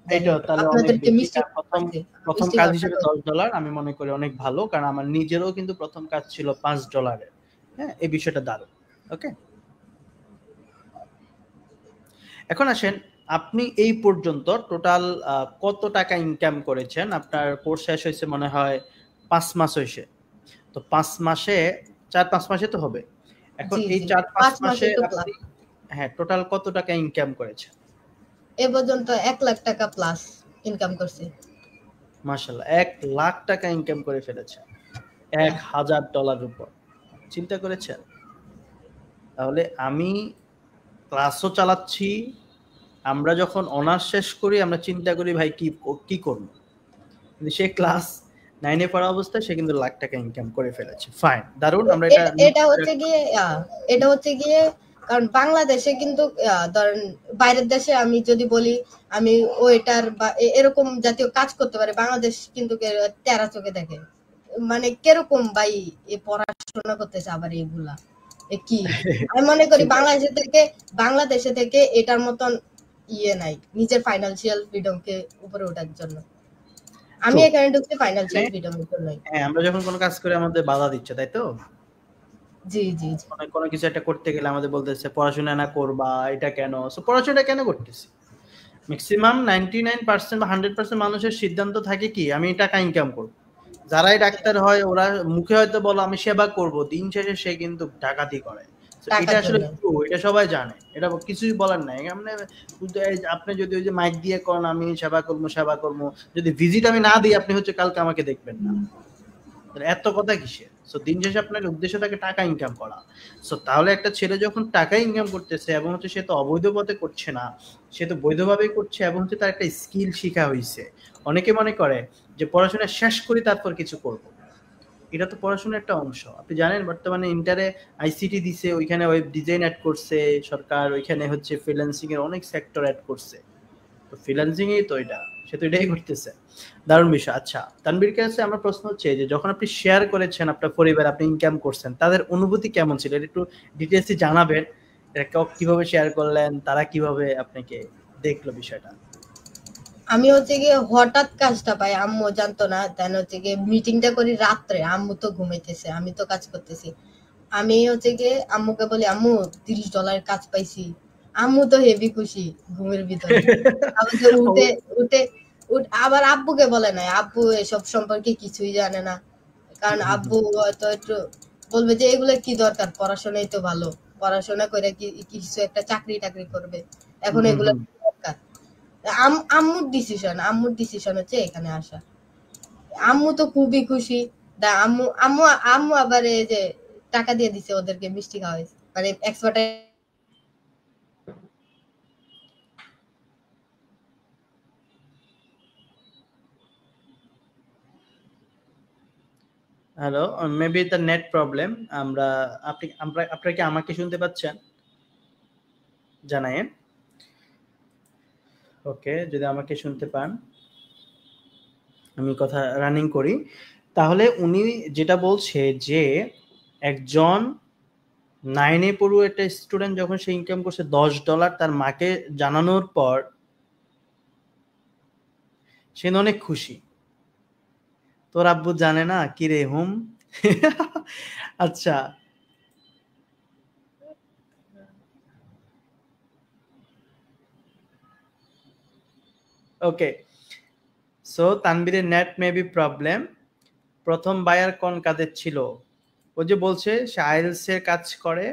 S2: দেন
S1: এইটা তাহলে অনেক
S2: আপনাদেরকে
S1: বেশি।
S2: মিষ্টি
S1: প্রথম
S2: খাওয়াইছে,
S1: প্রথম
S2: মিষ্টি
S1: কাজ হিসেবে
S2: খাওয়াইছে।
S1: $10 আমি মনে করি অনেক ভালো, কারণ আমার নিজেরও কিন্তু প্রথম কাজ ছিল $5। হ্যাঁ, এই বিষয়টা দারুণ। ওকে, এখন আসেন, আপনি এই পর্যন্ত টোটাল কত টাকা ইনকাম করেছেন? আপনার কোর্স শেষ হয়েছে মনে হয় 5 মাস হয়েছে, তো 5 মাসে, 4-5 মাসে তো হবে। এখন
S2: জি
S1: এই
S2: জি,
S1: 4-5
S2: 5 মাস
S1: মাসে
S2: একটু প্লাস।
S1: আপনি, হ্যাঁ, টোটাল কত টাকা ইনকাম করেছেন?
S2: এ পর্যন্ত 1 লাখ টাকা প্লাস ইনকাম করছি।
S1: মাশাআল্লাহ, 1 লাখ টাকা ইনকাম করে ফেলেছেন $1,000 উপর। চিন্তা করেছেন? তাহলে আমি ক্লাসও চালাচ্ছি, আমরা যখন অনার্স শেষ করি আমরা চিন্তা করি ভাই কি কি করবো, কিন্তু সে ক্লাস 9-এ পড়া অবস্থায় সে কিন্তু লাখ টাকা ইনকাম করে ফেলেছে। ফাইন, দারুণ, আমরা এটা নোট
S2: এটা
S1: করে
S2: হচ্ছে
S1: রাখলাম।
S2: গিয়ে এটা হচ্ছে গিয়ে কারণ বাংলাদেশে কিন্তু ধরেন বাইরের দেশে আমি যদি বলি আমি ওয়েটার বা এরকম জাতীয় কাজ করতে পারি, বাংলাদেশ কিন্তু তেরা চোখে দেখে, মানে কিরকম ভাই এ পড়াশোনা করতেছে আবার এগুলা কি। আমি মনে করি
S1: সেটাই।
S2: বাংলাদেশে থেকে এটার মতন ইয়ে নাই নিজের ফাইনান্সিয়াল ফ্রিডমকে উপরে ওঠার জন্য। আমি
S1: ট্রু।
S2: এখানে ঢুকছি
S1: মানে
S2: ফাইনান্সিয়াল ফ্রিডমের জন্যই।
S1: হ্যাঁ, আমরা যখন কোনো কাজ করি আমাদের বাধা দিচ্ছে, তাই তো?
S2: জি জি জি।
S1: কোনো কিছু একটা করতে গেলে আমাদের বলতেছে পড়াশোনা না করবা, এটা কেন? সো পড়াশোনাটা কেন করতেছি? ম্যাক্সিমাম 99% বা 100% মানুষের সিদ্ধান্ত থাকে কি আমি টাকা ইনকাম করব। যারাই ডাক্তার হয় ওরা মুখে হয়তো বলো আমি সেবা করব, দিন শেষে সে কিন্তু ডাকাতি করে। তো এটা
S2: টাকার
S1: আসলে
S2: জন্য।
S1: ট্রু, এটা সবাই জানে, এটা কিছুই বলার নাই। আপনি যদি ওই যে মাইক দিয়ে করেন আমি সেবা করবো, যদি ভিজিট আমি না দিই আপনি হচ্ছে কালকে আমাকে দেখবেন না, তাহলে এত কথা কিসের? সো দিন শেষে আপনার উদ্দেশ্য থাকে টাকা ইনকাম করা। সো তাহলে একটা ছেলে যখন টাকা ইনকাম করতেছে এবং হচ্ছে সে তো অবৈধ পথে করছে না, সে তো বৈধভাবেই করছে এবং হচ্ছে তার একটা স্কিল শিখা হয়েছে। অনেকে মনে করে যে পড়াশোনা শেষ করি তারপর কিছু করব, এটা তো পড়াশোনার একটা অংশ। আপনি জানেন বর্তমানে ইন্টারে আইসিটি দিছে, ওইখানে ওয়েব ডিজাইন অ্যাড করছে সরকার, ওইখানে হচ্ছে ফ্রিল্যান্সিং এর অনেক সেক্টর অ্যাড করছে। তো ফ্রিল্যান্সিং এই তো এটা, সে তো এটাই করতেছে। দারুণ বিষয়। আচ্ছা, তানবীর কাছে আমার প্রশ্ন হচ্ছে যে যখন আপনি শেয়ার করেছেন আপনার পরিবার, আপনি ইনকাম করছেন, তাদের অনুভূতি কেমন ছিল? এটা একটু ডিটেইলসে জানাবেন। এটা কিভাবে শেয়ার করলেন, তারা কিভাবে আপনাকে দেখলো বিষয়টা?
S2: আমি হচ্ছে গিয়ে হঠাৎ কাজটা পাই, আম্মু জানতো না। দেন হচ্ছে গিয়ে মিটিংটা করি রাত্রে, আম্মু তো ঘুমাইতেছে, আমি তো কাজ করতেছি। আমি হচ্ছে গিয়ে আম্মুকে বলি আম্মু $30 কাজ পাইছি। আম্মু তো হেভি খুশি ঘুমের ভিতরে। আবার যে উঠে উঠে আবার আব্বুকে বলে নাই, আব্বু এসব সম্পর্কে কিছুই জানে না। কারণ আব্বু হয়তো একটু বলবে যে এগুলো কি দরকার, পড়াশোনাই তো ভালো, পড়াশোনা করে কি কিছু একটা চাকরি টাকরি করবে, এখন এগুলো কি দরকার। আম্মুর ডিসিশন হচ্ছে এখানে আসা। আম্মু তো খুবই খুশি। আম্মু আম্মু আম্মু আবার এই যে টাকা দিয়ে দিছে ওদেরকে মিষ্টি খাওয়াইছে, মানে expert.
S1: Hello, maybe the net problem. আমরা আপনারা কি আমাকে শুনতে পাচ্ছেন? জানায়েন। ওকে, যদি আমাকে শুনতে পান, আমি কথা রানিং করি। তাহলে উনি যেটা বলছে যে একজন 9 পড়ুয়া একটা স্টুডেন্ট যখন সে ইনকাম করছে $10 তার মাকে জানানোর পর সে অনেক খুশি। তোর আব্বু জানে না কি রে হুম? আচ্ছা, ওকে। সো তানবীরের নেট মেবি প্রবলেম। প্রথম বায়ার কোন কাদের ছিল? ও যে বলছে সে আইএলস এর কাজ করে,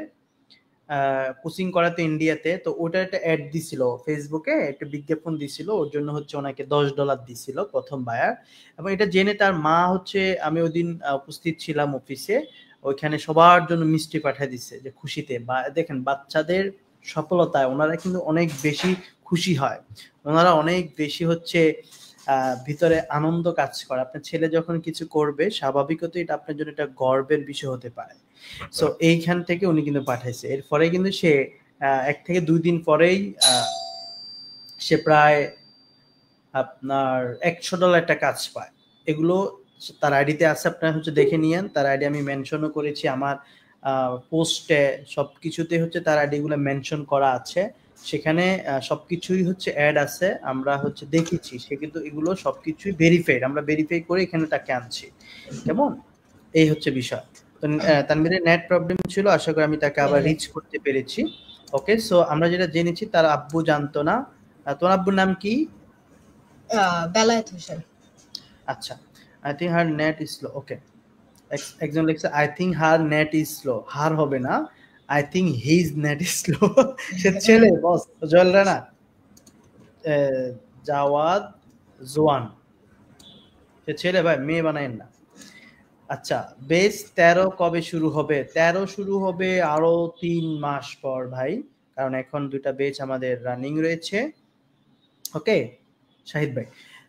S1: কোচিং করাতে ইন্ডিয়াতে। তো ওটা একটা অ্যাড দিছিল ফেসবুকে, একটা বিজ্ঞাপন দিছিল, ওর জন্য হচ্ছে ওনাকে $10 দিছিল প্রথম বায়ার। এবং এটা জেনে তার মা হচ্ছে, আমি ওই দিন উপস্থিত ছিলাম অফিসে, ওইখানে সবার জন্য মিষ্টি পাঠিয়ে দিচ্ছে যে খুশিতে। বা দেখেন বাচ্চাদের সফলতায় ওনারা কিন্তু অনেক বেশি খুশি হয়, ওনারা অনেক বেশি হচ্ছে ভিতরে আনন্দ কাজ করে। আপনার ছেলে যখন কিছু করবে স্বাভাবিকত এটা আপনার জন্য একটা গর্বের বিষয় হতে পারে। সো এইখান থেকে উনি কিন্তু পাঠাইছে। এরপরে কিন্তু সে 1 থেকে 2 দিন পরেই সে প্রায় আপনার $100 একটা কাজ পায়। এগুলো তার আইডিতে আছে, আপনারা হচ্ছে দেখে নিয়েন। তার আইডি আমি মেনশনও করেছি আমার পোস্টে, সবকিছুতে হচ্ছে তার আইডি গুলো মেনশন করা আছে। সেখানে সবকিছুই হচ্ছে অ্যাড আছে, আমরা হচ্ছে দেখেছি। সে কিন্তু এগুলো সবকিছুই ভেরিফাইড, আমরা ভেরিফাই করে এখানে তাকে আনছি। কেমন? এই হচ্ছে বিষয়। তো তানভীরের নেট প্রবলেম ছিল, আশা করি আমি তাকে আবার রিচ করতে পেরেছি। ওকে, সো আমরা যেটা জেনেছি তার আব্বু জানতো না। তোমার আব্বুর নাম কি?
S2: বেলায়েত হোসেন।
S1: আচ্ছা, I think her net is slow. Okay, একজন লিখছে I think her net is slow. Her হবে না, I think his net is slow. সে ছেলে বস, জয়েল রানা, জাওয়াদ জোয়ান, সে ছেলে ভাই, মেয়ে বানায়েন না। আচ্ছা, বেস 13 কবে শুরু হবে? 13 শুরু হবে আরো 3 মাস পর ভাই, কারণ এখন 2টা বেচ আমাদের রানিং রয়েছে। ওকে শাহিদ ভাই,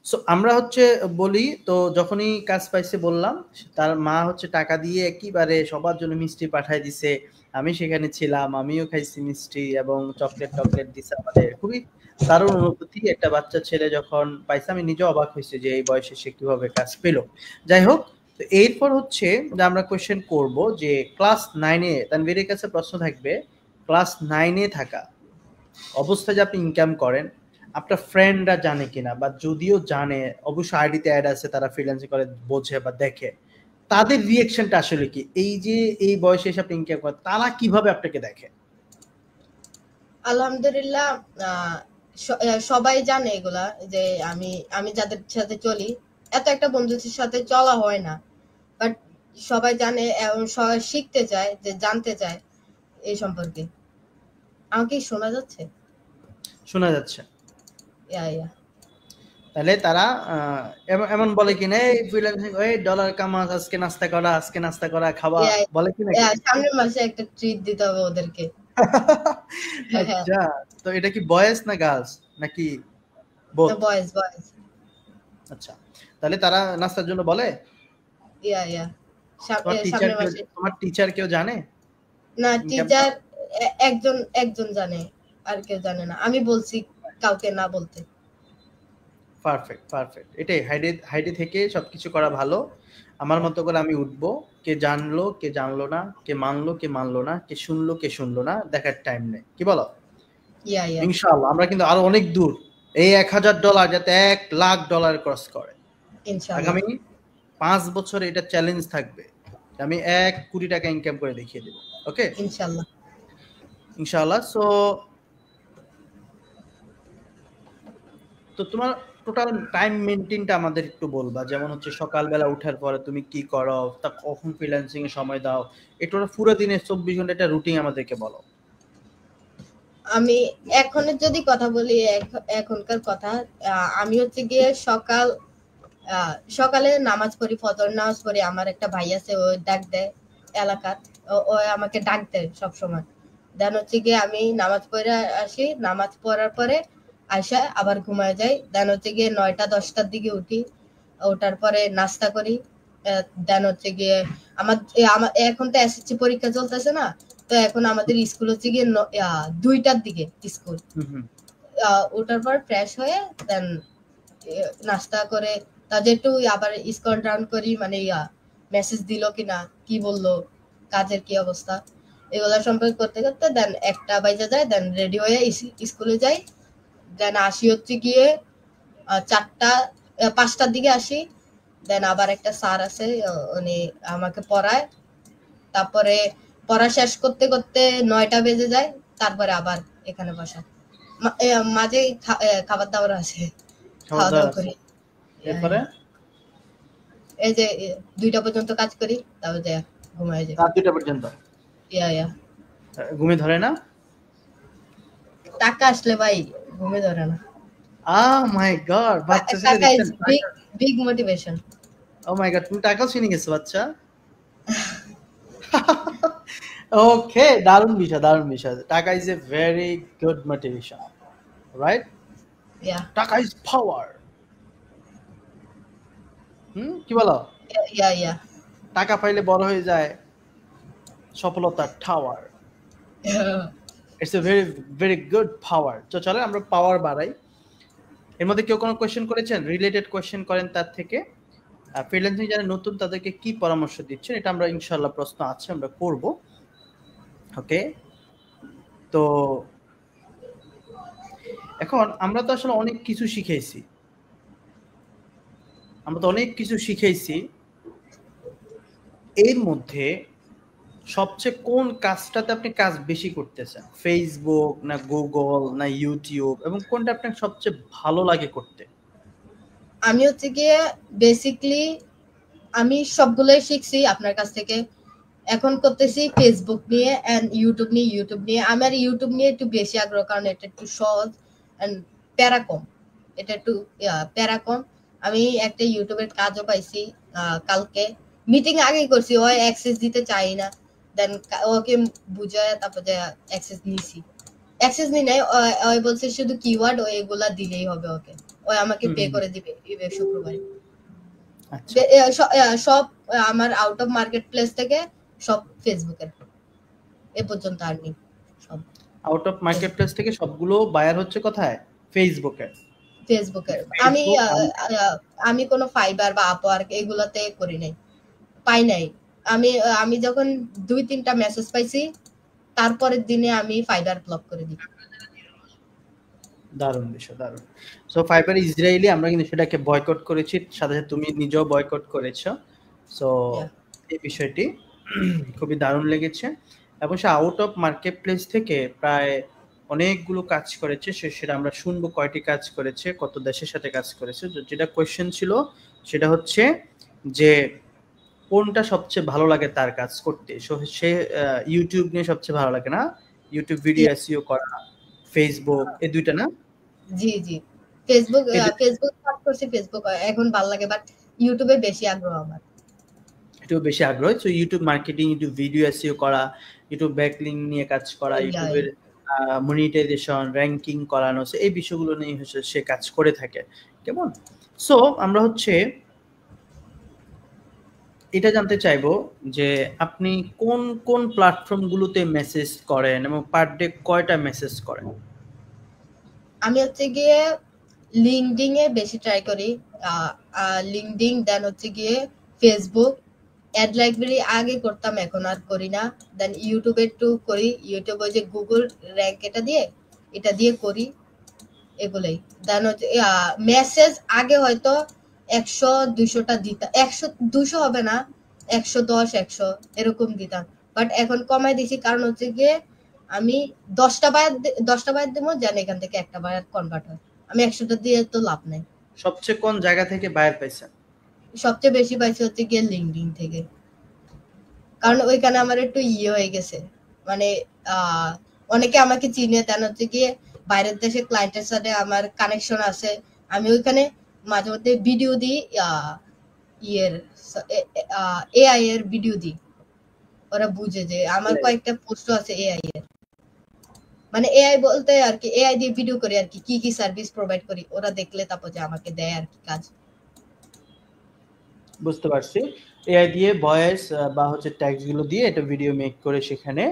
S1: সো আমরা হচ্ছে বলি তো, যখনই কাজ পাইছে বললাম, তার মা হচ্ছে টাকা দিয়ে একেবারে সবার জন্য মিষ্টি পাঠায় দিছে। আমি সেখানে ছিলাম, আমিও খাইছি মিষ্টি এবং চকলেট টকলেট দিছে আমাদের। খুবই দারুণ অনুভূতি, একটা বাচ্চা ছেলে যখন পাইছে। আমি নিজে অবাক হয়েছে যে এই বয়সে সে কিভাবে কাজ পেলো। যাই হোক, তো এরপর হচ্ছে যে আমরা কোয়েশ্চেন করব যে ক্লাস 9-এ তানভীরের কাছে প্রশ্ন থাকবে, ক্লাস 9-এ থাকা অবস্থায় যে আপনি ইনকাম করেন, আপনার ফ্রেন্ডরা জানে কিনা, বা যদিও জানে অবশ্যই আইডিতে অ্যাড আছে, তারা ফ্রিল্যান্সিং করে বোঝে বা দেখে, তাদের রিয়েকশনটা আসলে কি? এই যে এই বয়সে এসে আপনি ইনকাম করেন, তারা কিভাবে আপনাকে দেখে?
S2: আলহামদুলিল্লাহ, সবাই জানে এগুলা, যে আমি আমি যাদের সাথে চলি, এত একটা বন্ধুদের সাথে চলা হয় না, বাট সবাই জানে এবং সবাই শিখতে চায়, যে জানতে চায় এই সম্পর্কে। আমাকে কি শোনা যাচ্ছে?
S1: শোনা যাচ্ছে।
S2: ইয়া ইয়া।
S1: তাহলে তারা এমন বলে কিনা, এই ফ্রিল্যান্সিং, এই ডলার কামাস, আজকে নাস্তা করা, আজকে নাস্তা করা খাওয়া,
S2: ইয়া
S1: বলে কিনা?
S2: ইয়া, সামনের মাসে একটা ট্রিট দিতে হবে ওদেরকে। হ্যাঁ,
S1: আচ্ছা, তো এটা কি বয়েজ না গার্লস নাকি বোথ?
S2: Boys boys.
S1: আচ্ছা, তাহলে তারা নাস্তার জন্য বলে?
S2: ইয়া ইয়া,
S1: তোমার
S2: সামনের মাসে।
S1: টিচার কেউ জানে
S2: না,
S1: ইনকামটা?
S2: টিচার একজন একজন জানে, আর কেউ জানে না। আমি বলছি কাউকে না বলতে।
S1: Perfect, perfect. এটাই হাইডে থেকে সবকিছু করা ভালো। আমার মতো করে আমি উঠবো, কে জানলো কে জানলো না, কে মানলো কে মানলো না, কে শুনলো কে শুনলো না, দেখার টাইম নেই। কি বলো?
S2: ইয়া ইয়া,
S1: ইনশাআল্লাহ আমরা কিন্তু আরো অনেক দূর, এই $1,000 যাতে $1,00,000 ক্রস করে।
S2: ইনশাআল্লাহ।
S1: আগামী 5 বছরে এটা চ্যালেঞ্জ থাকবে, আমি $1,00,00,000 ইনকাম করে দেখিয়ে দেবো। ওকে
S2: ইনশাআল্লাহ।
S1: ইনশাআল্লাহ। সো তো তোমার টোটাল টাইম মেনটেনটা আমাদের একটু বলবা, যেমন হচ্ছে সকালবেলা উঠার পরে তুমি কি করো, তা কখন ফ্রিল্যান্সিং এ সময় দাও, এটা পুরো দিনের 24 ঘন্টা একটা রুটিন আমাদেরকে বলো।
S2: আমি এখনের যদি কথা বলি, এখনকার কথা, আমি হচ্ছে গিয়ে সকালে নামাজ পড়ি, ফজর নামাজ পড়ি। আমার একটা ভাই আছে, ও ডাক দেয় এলাকার, ও আমাকে ডাক দেয় সবসময়। দেন হচ্ছে গিয়ে আমি নামাজ পড়ে আসি, নামাজ পড়ার পরে আইসা আবার ঘুমায় যাই। দেন হচ্ছে গিয়ে 9টা 10টার দিকে উঠি, ওঠার পরে নাস্তা করি, দেন হচ্ছে গিয়ে আমার এখন তো এসএসসি পরীক্ষা চলতেছে না, তো এখন আমাদের স্কুল হচ্ছে গিয়ে 2টার দিকে স্কুল। ওঠার পর ফ্রেশ হয়ে দেন নাস্তা করে তাদের একটু আবার স্কল ডাউন করি, মানে মেসেজ দিল কিনা, কি বললো, কাজের কি অবস্থা, এগুলো সম্পর্কে করতে করতে দেন 1টা বাজে যায়। দেন রেডি হয়ে স্কুলে যাই। দেন আসি হচ্ছে গিয়ে 5টার দিকে আসি। দেন আবার একটা স্যার আছে, উনি আমাকে পড়ায়। তারপরে পড়া শেষ করতে করতে 9টা বেজে যায়। তারপরে আবার এখানে বসা, মাঝে খাবার দাবার আছে, খাওয়া দাওয়া করি।
S1: এরপরে
S2: এই যে 2টা পর্যন্ত কাজ করি, তারপর যাই ঘুমায় যাই।
S1: রাত 2টা পর্যন্ত ঘুমে ধরে না?
S2: টাকা আসলে ভাই ঘুমে ধরে না।
S1: মাই গড, বাচ্চা ছেলে
S2: টাকা is big motivation.
S1: My god, তুমি টাকাও চিনে গেছো বাচ্চা। ওকে, দারুণ বিষয়, দারুণ বিষয়। টাকা is a very good motivation, right? টাকা ইজ পাওয়ার। কি বলো? টাকা পাইলে বড় হয়ে যায় সফলতার tower. It's a very very good power. তো চলো আমরা পাওয়ার বাড়াই। এর মধ্যে কেউ কোনো কোয়েশ্চেন করেছেন, রিলেটেড কোয়েশ্চেন করেন তার থেকে? ফ্রিল্যান্সিং যারা নতুন তাদেরকে কি পরামর্শ দিচ্ছেন, এটা আমরা ইনশাআল্লাহ প্রশ্ন আছে আমরা করব। ওকে, তো এখন আমরা তো আসলে অনেক কিছু শিখেছি, এর মধ্যে সবচেয়ে কোন কাজটাতে আপনি কাজ বেশি করতেছেন? ফেসবুক না গুগল না ইউটিউব, এবং কোনটা আপনার সবচেয়ে ভালো লাগে করতে?
S2: আমি হচ্ছে গিয়ে বেসিক্যালি আমি সবগুলোই শিখছি আপনার কাছ থেকে। এখন করতেছি ফেসবুক নিয়ে এন্ড ইউটিউব নিয়ে। আমার ইউটিউব নিয়ে একটু বেশি আগ্রহ, কারণ এটা একটু সহজ এন্ড প্যারা কম। এটা একটু প্যারা কম। আমি একটা ইউটিউবের কাজও পাইছি কালকে, মিটিং আগেই করছি, ওই অ্যাক্সেস দিতে চাই না। দেন ওকে বুঝায় তারপর যে অ্যাক্সেস নিছি। অ্যাক্সেস নি নাই, ওই বলছে শুধু কিওয়ার্ড এগুলা দিলেই হবে ওকে। ওই আমাকে পে করে দিবে শুক্রবারে। সব আমার আউট অফ মার্কেট প্লেস থেকে সব ফেসবুকের এ পর্যন্ত আর্নিং সব
S1: আউট অফ মার্কেট প্লেস থেকে সবগুলো বায়ার হচ্ছে কোথায়? ফেসবুকের।
S2: আমি কোনো ফাইবার বা আপওয়ার্ক এগুলাতে করি নাই, পাই নাই। আমি যখন 2-3টা মেসেজ পাইছি তারপরের দিনে আমি ফাইবার ব্লক করে দিই।
S1: দারুণ বিষয়, দারুণ। সো ফাইবার ইসরায়েলি, আমরা কিন্তু সেটাকে বয়কট করেছি, সাথে সাথে তুমি নিজেও বয়কট করেছো। সো এই বিষয়টি খুবই দারুণ লেগেছে। এবং সে আউট অফ মার্কেট প্লেস থেকে প্রায় অনেকগুলো কাজ করেছে, সেটা আমরা শুনবো কয়টি কাজ করেছে, কত দেশের সাথে কাজ করেছে। যেটা কোয়েশ্চেন ছিল সেটা হচ্ছে যে কোনটা সবচেয়ে ভালো লাগে তার কাজ করতে। সে ইউটিউব নিয়ে সবচেয়ে ভালো লাগে না? ইউটিউব ভিডিও এসইও করা, ফেসবুক, এই দুইটা না?
S2: জি ফেসবুক কাজ করছি, ফেসবুক এখন ভালো লাগে, বাট ইউটিউবে বেশি আগ্রহ আমার।
S1: একটু বেশি আগ্রহ। So YouTube marketing, YouTube video SEO করা, ইউটিউব ব্যাকলিংক নিয়ে কাজ করা, ইউটিউবের মনিটাইজেশন, র‍্যাঙ্কিং করানো, এই বিষয়গুলো নিয়ে হচ্ছে সে কাজ করে থাকে। কেমন? সো আমরা হচ্ছে এটা জানতে চাইবো যে আপনি কোন কোন প্ল্যাটফর্মগুলোতে মেসেজ করেন এবং পার ডে কয়টা মেসেজ করেন?
S2: আমি হচ্ছে গিয়ে লিঙ্কডিন এ বেশি ট্রাই করি, লিঙ্কডিন, দেন হচ্ছে গিয়ে ফেসবুক, অ্যাড লাইব্রেরি আগে করতাম, এখন আর করি না। দেন ইউটিউবে একটু করি, ইউটিউবে যে গুগল র‍্যাঙ্ক এটা দিয়ে করি, এগুলোই। দেন হচ্ছে মেসেজ আগে হয়তো 100-200টা দিতাম, 100-200 হবে না, 110-100 এরকম দিতাম, বাট এখন কমাই দিছি, কারণ হচ্ছে গিয়ে আমি 10টা বায়ার দেবো যেন এখান থেকে একটা বায়ার কনভার্ট হয়। আমি 100টা দিয়ে তো লাভ নাই।
S1: সবচেয়ে কোন জায়গা থেকে বায়ার পাইছেন?
S2: সবচেয়ে বেশি পাইছি হচ্ছে গিয়ে লিঙ্কডিন থেকে, কারণ ওইখানে আমার একটু হয়ে গেছে, মানে অনেকে আমাকে চিনে, তেন হচ্ছে গিয়ে বাইরের দেশে ক্লায়েন্টের সাথে আমার কানেকশন আছে। আমি ওইখানে মাঝে মধ্যে ভিডিও দিই, এআই এর ভিডিও দিই, ওরা বুঝে যে আমার কয়েকটা পোস্ট আছে এআই এর, মানে এআই বলতে আর কি এআই দিয়ে ভিডিও করি আর কি কি সার্ভিস প্রোভাইড করি, ওরা দেখলে তারপর যে আমাকে দেয় আর কি কাজ।
S1: বুঝতে পারছি। এআই দিয়ে ভয়েস বা হচ্ছে ট্যাক্স গুলো দিয়ে এটা ভিডিও মেক করে সেখানে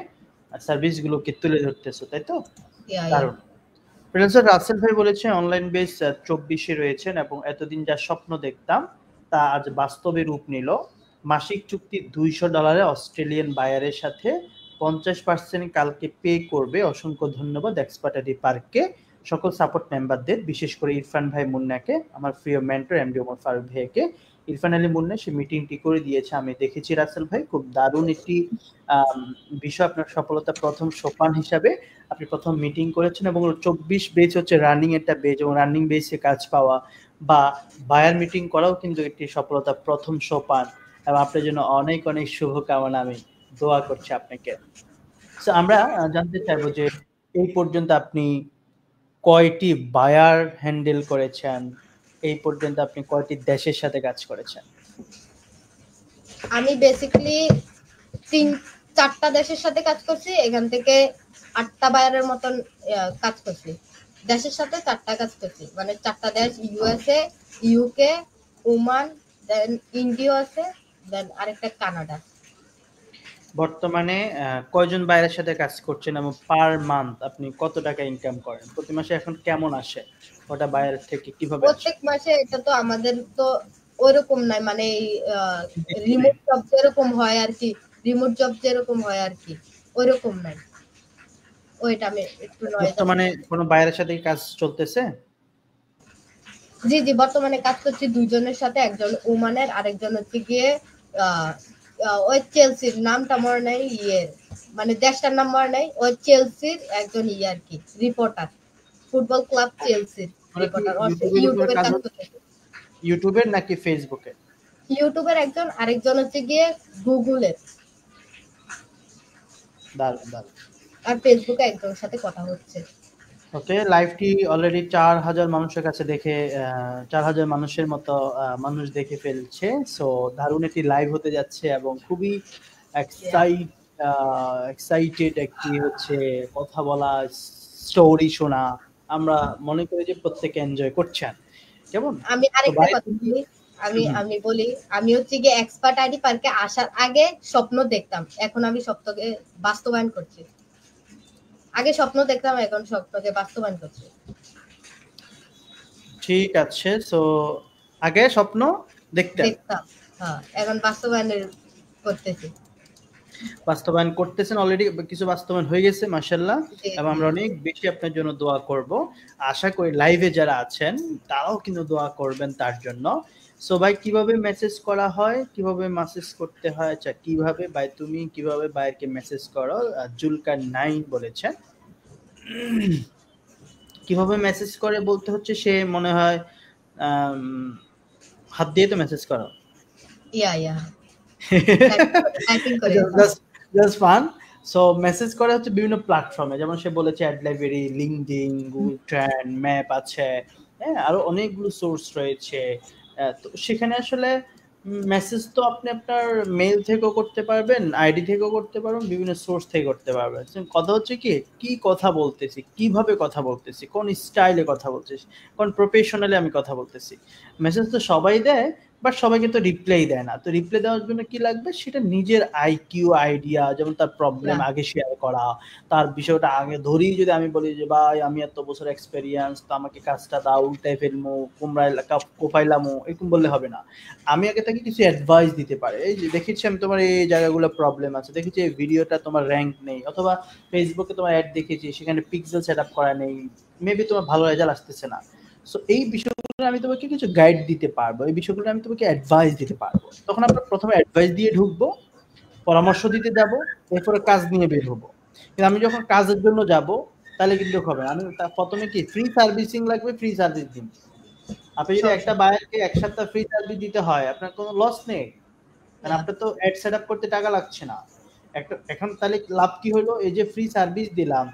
S1: সার্ভিস গুলোকে তুলে ধরতেছো, তাই তো?
S2: ইয়া।
S1: দারুণ। ফ্রিল্যান্সার রাসেল ভাই বলেছে অনলাইন বেস 24-এ রয়েছেন এবং এতদিন যা স্বপ্ন দেখতাম তা আজ বাস্তবে রূপ নিল। মাসিক চুক্তি $200 অস্ট্রেলিয়ান বায়ারের সাথে 50% কালকে পে করবে। অসংখ্য ধন্যবাদ এক্সপার্টারি পার্ককে, সকল সাপোর্ট মেম্বারদের, বিশেষ করে ইরফান ভাই মুন্নাকে, আমার প্রিয় মেন্টর এমডি ওমর ফারুক ভাইকে। ইরফান আলী মুন্না সে মিটিংটি করে দিয়েছে, আমি দেখেছি রাসেল ভাই, খুব দারুণ একটি বিষয়। আপনার সফলতা প্রথম সোপান হিসাবে আপনি প্রথম মিটিং করেছেন এবং 24 বেজ হচ্ছে রানিং একটা বেজ, এবং রানিং বেজে কাজ পাওয়া বা বায়ার মিটিং করাও কিন্তু একটি সফলতা প্রথম সোপান, এবং আপনার জন্য অনেক অনেক শুভকামনা, আমি দোয়া করছি আপনাকে। So, আমরা জানতে চাইবো যে এই পর্যন্ত আপনি কয়টি বায়ার হ্যান্ডেল করেছেন, এই পর্যন্ত আপনি কয়টি দেশের সাথে কাজ করেছেন?
S2: আমি বেসিক্যালি 3-4টা দেশের সাথে কাজ করছি, এখান থেকে 8টা বায়ারের মতন কাজ করছি। দেশের সাথে 4টা কাজ করছি, মানে 4টা দেশ, ইউএসএ, ইউকে, ওমান, দেন ইন্ডিয়া আছে, দেন আরেকটা কানাডা।
S1: বর্তমানে কয়জন বায়ারের সাথে কাজ করছেন এবং পার মান্থ আপনি কত টাকা ইনকাম করেন? প্রতি মাসে এখন কেমন আসে? ওটা বায়ার থেকে কিভাবে আসে?
S2: প্রত্যেক মাসে এটা তো আমাদের তো ওইরকম নাই, মানে রিমোট জব যেরকম হয় আর কি, রিমোট জব যেরকম হয় আর কি, ওইরকম নাই। ওইটা আমি একটু
S1: বর্তমানে কোনো বায়ারের সাথে কাজ চলতেছে?
S2: জি জি, বর্তমানে কাজ করছি 2জনের সাথে, একজন ওমানের, আরেকজন হচ্ছে গিয়ে ওই চেলসির, নামটা মনে নাই, মানে দেশটার নাম মনে নাই, ওই চেলসির একজন আর কি রিপোর্টার, ফুটবল ক্লাব চেলসির রিপোর্টার, ইউটিউবের কাজ করতেছে।
S1: ইউটিউবের নাকি ফেসবুকে?
S2: ইউটিউবের একজন, আরেকজন হচ্ছে গিয়ে গুগলের,
S1: দারুণ দারুণ।
S2: আর ফেসবুকে একজনের সাথে কথা হচ্ছে।
S1: ওকে, লাইভটি অলরেডি 4000 মানুষের কাছে দেখে 4000 মানুষের মতো মানুষ দেখে ফেলছে। সো দারুণ একটি লাইভ হতে যাচ্ছে এবং খুবই এক্সাইটেড একটি হচ্ছে কথা বলা, স্টোরি শোনা। আমরা মনে করি যে প্রত্যেকে এনজয় করছেন, কেমন?
S2: আমি আরেকটা কথা বলি, আমি বলি, আমি হচ্ছে গিয়ে এক্সপার্ট আইডি পার্কে আসার আগে স্বপ্ন দেখতাম, এখন আমি স্বপ্নকে বাস্তবায়ন করছি। আগে স্বপ্ন দেখতাম, এখন স্বপ্নকে বাস্তবায়ন করছি।
S1: ঠিক আছে। সো আগে স্বপ্ন দেখতাম,
S2: হ্যাঁ, এখন বাস্তবায়নের করতেছি।
S1: বাস্তবায়ন করতেছেন অলরেডি, কিছু বাস্তবায়ন হয়ে গেছে মাশাআল্লাহ, এবং আমরা অনেক বেশি আপনার জন্য দোয়া করব। আশা করি লাইভে যারা আছেন তারাও কিন্তু দোয়া করবেন তার জন্য। সো ভাই, কিভাবে মেসেজ করা হয়, কিভাবে মেসেজ করতে হয়, আচ্ছা কিভাবে ভাই তুমি কিভাবে ভাইকে মেসেজ করো? জুলকার 9 বলেছেন কিভাবে মেসেজ করে বলতে হচ্ছে সে মনে হয় হাত দিয়ে তো মেসেজ করো।
S2: ইয়া টাইপিং করে
S1: জাস্ট ফান। সো মেসেজ করা হচ্ছে বিভিন্ন প্ল্যাটফর্মে, যেমন সে বলেছে অ্যাডলাইব্রেরি, লিঙ্কডইন, গুগল ট্রেন্ড, ম্যাপ আছে, হ্যাঁ, আরো অনেকগুলো সোর্স রয়েছে। তো সেখানে আসলে মেসেজ তো আপনি আপনার মেইল থেকেও করতে পারবেন, আইডি থেকেও করতে পারবেন, বিভিন্ন সোর্স থেকে করতে পারবেন। কথা হচ্ছে কি কথা বলতেছি, কিভাবে কথা বলতেছি, কোন স্টাইলে কথা বলতেছি, কোন প্রফেশনালি আমি কথা বলতেছি। মেসেজ তো সবাই দেয়, বাট সবাই কিন্তু রিপ্লাই দেয় না। তো রিপ্লাই দেওয়ার জন্য কি লাগবে, সেটা নিজের আইকিউ, আইডিয়া, যেমন তার প্রবলেম আগে শেয়ার করা, তার বিষয়টা আগে ধরেই যদি আমি বলি যে ভাই আমি এত বছর এক্সপেরিয়েন্স, তো আমাকে কাজটা দাও, উল্টাই ফেলমো, কুমড়াই কোপাইলামো, এরকম বললে হবে না। আমি আগে তাকে কিছু অ্যাডভাইস দিতে পারি, এই যে দেখেছি আমি তোমার এই জায়গাগুলো প্রবলেম আছে, দেখেছি এই ভিডিওটা তোমার র্যাঙ্ক নেই, অথবা ফেসবুকে তোমার অ্যাড দেখেছি সেখানে পিক্সেল সেট আপ করা নেই, মেবি তোমার ভালো রেজাল্ট আসতেছে না। সো এই বিষয়গুলো আমি তোমাকে কিছু গাইড দিতে পারবো, এই বিষয়গুলো আমি তোমাকে অ্যাডভাইস দিতে পারবো। তখন আমরা প্রথমে অ্যাডভাইস দিয়ে ঢুকবো, পরামর্শ দিতে যাব, এরপরে কাজ নিয়ে বের হবো। কিন্তু আমি যখন কাজের জন্য যাব তাহলে কিন্তু হবে না। আমি প্রথমে কি ফ্রি সার্ভিসিং লাগবে, ফ্রি সার্ভিস দিন। আপনি যদি একটা বায়ারকে 1 সপ্তাহ ফ্রি সার্ভিস দিতে হয়, আপনার কোনো লস নেই, কারণ আপনার তো অ্যাড সেট আপ করতে টাকা লাগছে না। এখন তাহলে লাভ কি হলো, এই যে ফ্রি সার্ভিস দিলাম,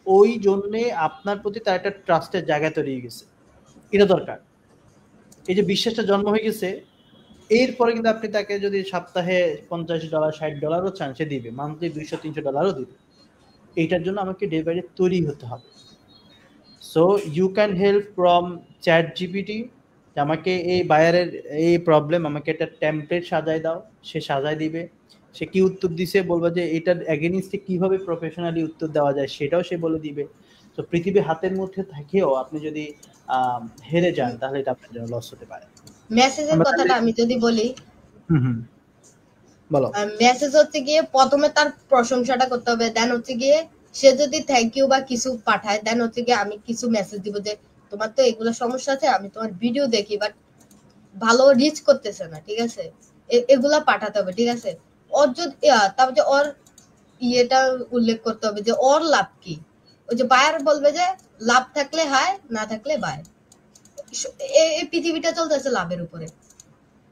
S1: ওই জন্যে আপনার প্রতি তার একটা ট্রাস্টের জায়গা তৈরি হয়ে গেছে, এটা দরকার। এই যে বিশ্বাসটা জন্ম হয়ে গেছে, এরপরে কিন্তু আপনি তাকে যদি সপ্তাহে $50, $60 চান, সে দিবে, মান্থলি $200-300 দিবে। এইটার জন্য আমাকে ডে বাই ডে তৈরি হতে হবে। So you can help from ChatGPT, আমাকে এই বায়ারের এই প্রবলেম, আমাকে একটা টেমপ্লেট সাজায় দাও, সে সাজায় দিবে। সে কি উত্তর দিছে বলবো যে এটার এগেইনস্টে কিভাবে প্রফেশনালি উত্তর দেওয়া যায় সেটাও সে বলে দিবে। তো পৃথিবী হাতের মধ্যে থাকেও আপনি যদি হেরে যান তাহলে এটা আপনার জন্য লস হতে পারে।
S2: মেসেজের কথাটা আমি যদি বলি,
S1: বলো।
S2: মেসেজ হচ্ছে গিয়ে প্রথমে তার প্রশংসাটা করতে হবে, দেন হচ্ছে গিয়ে সে যদি থ্যাংক ইউ বা কিছু পাঠায়, দেন হচ্ছে গিয়ে আমি কিছু মেসেজ দিব যে তোমার তো এগুলো সমস্যা আছে, আমি তোমার ভিডিও দেখি বাট ভালো রিচ করতেছে না, ঠিক আছে, এগুলা পাঠাতে হবে, ঠিক আছে। ওর যদি তারপর যে ওর ইয়েটা উল্লেখ করতে হবে যে ওর লাভ কি। ওই যে বায়ার বলবে যে লাভ থাকলে হায়, না থাকলে বায়। এই পৃথিবীটা চলতেছে লাভের উপরে,